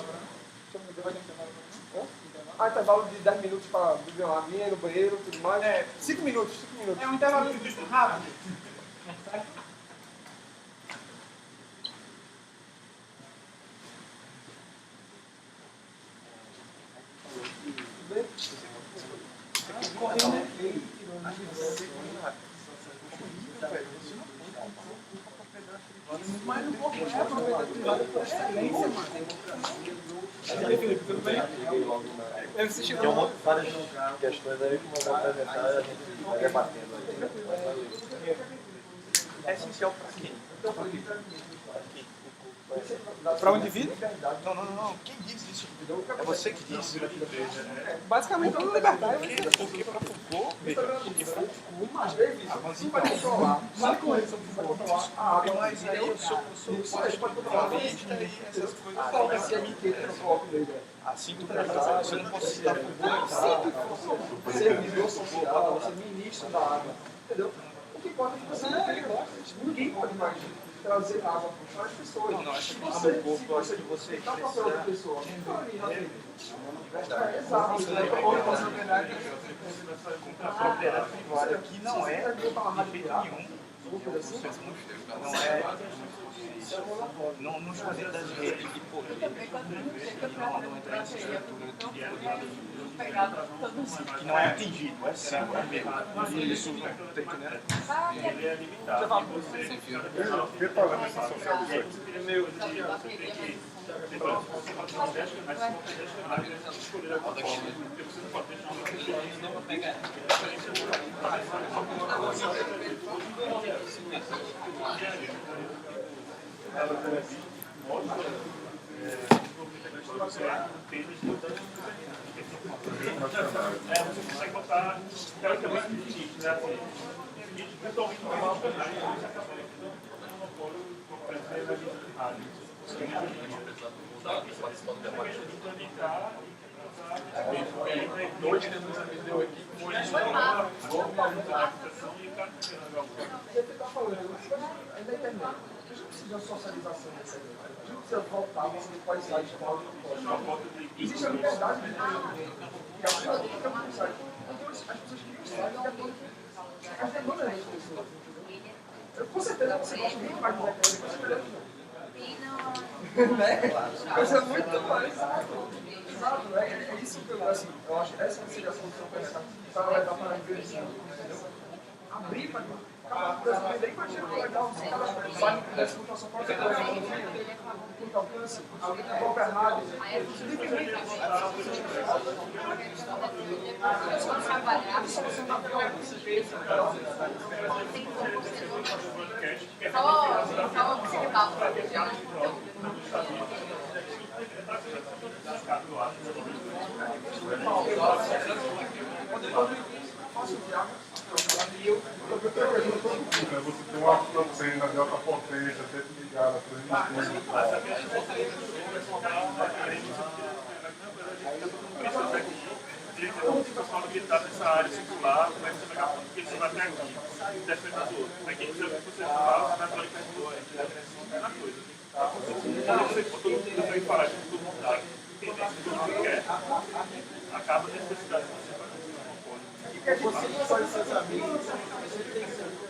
Intervalo de 10 minutos para beber uma aguinha no banheiro e tudo mais. 5 minutos. É um intervalo rápido. Mas não pode é a propriedade privada por excelência, mano. E aí, Felipe, tudo bem? Você chegou Tem várias questões aí que vão apresentar e a gente vai debatendo aí. É essencial para quem? Para o indivíduo? Não. Quem diz isso? É você que disse. Basicamente, toda liberdade. Porque para Foucault, Você vai controlar. Vai controlar a água. mas aí eu sou pode controlar a vista e essas coisas. Assim tu você não pode citar servidor social, você é ministro da água. Entendeu? que importa é que você não tem ninguém pode mais trazer água para as pessoas. Não, acho que você, no corpo, eu acho que você está para outra pessoa. verdade. Exato. Na verdade, a propriedade privada que não é de jeito nenhum. Não está dentro das redes de poder, não entra nessa estrutura de poder que não é atingido, é sim, é mesmo. Isso não está entendendo? Ele é limitado. E você Quem está lendo essa social do sexo? é meio que você tem que mas se você escolher alguma forma, porque você não pode deixar uma você consegue botar teoricamente limite, né? Assim, limite totalmente normal também. Você acaba tendo um monopólio de rádio. Dois temos amigos deu aqui com eles. Você está falando, ainda é internet. A gente precisa de socialização nessa ideia. A gente precisa voltar a uma paisagem de modo que existe a liberdade de desenvolvimento. E a pessoa que é um site. Então as pessoas criam sites de acordo com as demandas das pessoas. Com certeza você gosta muito mais de mecânica, com certeza não. Coisa muito mais. Exato, é isso que eu acho, essa seria a solução para levar para a empresa, entendeu? Abrir para nem imagina que legal, se cada vai pudesse botar sua própria coisa, muito alcance, a própria rádio, Você tem uma antena de alta potência, até ligada, nessa área circular, como é que você vai gastar? Porque você vai até aqui, interfere nos outros. Aí quem quiser que você fala, você vai para a mesma coisa. Você todo mundo vai parar de todo mundo dar, entender que todo mundo quer, acaba a necessidade de você fazer um monopólio. você não faz seus amigos, você tem que ser.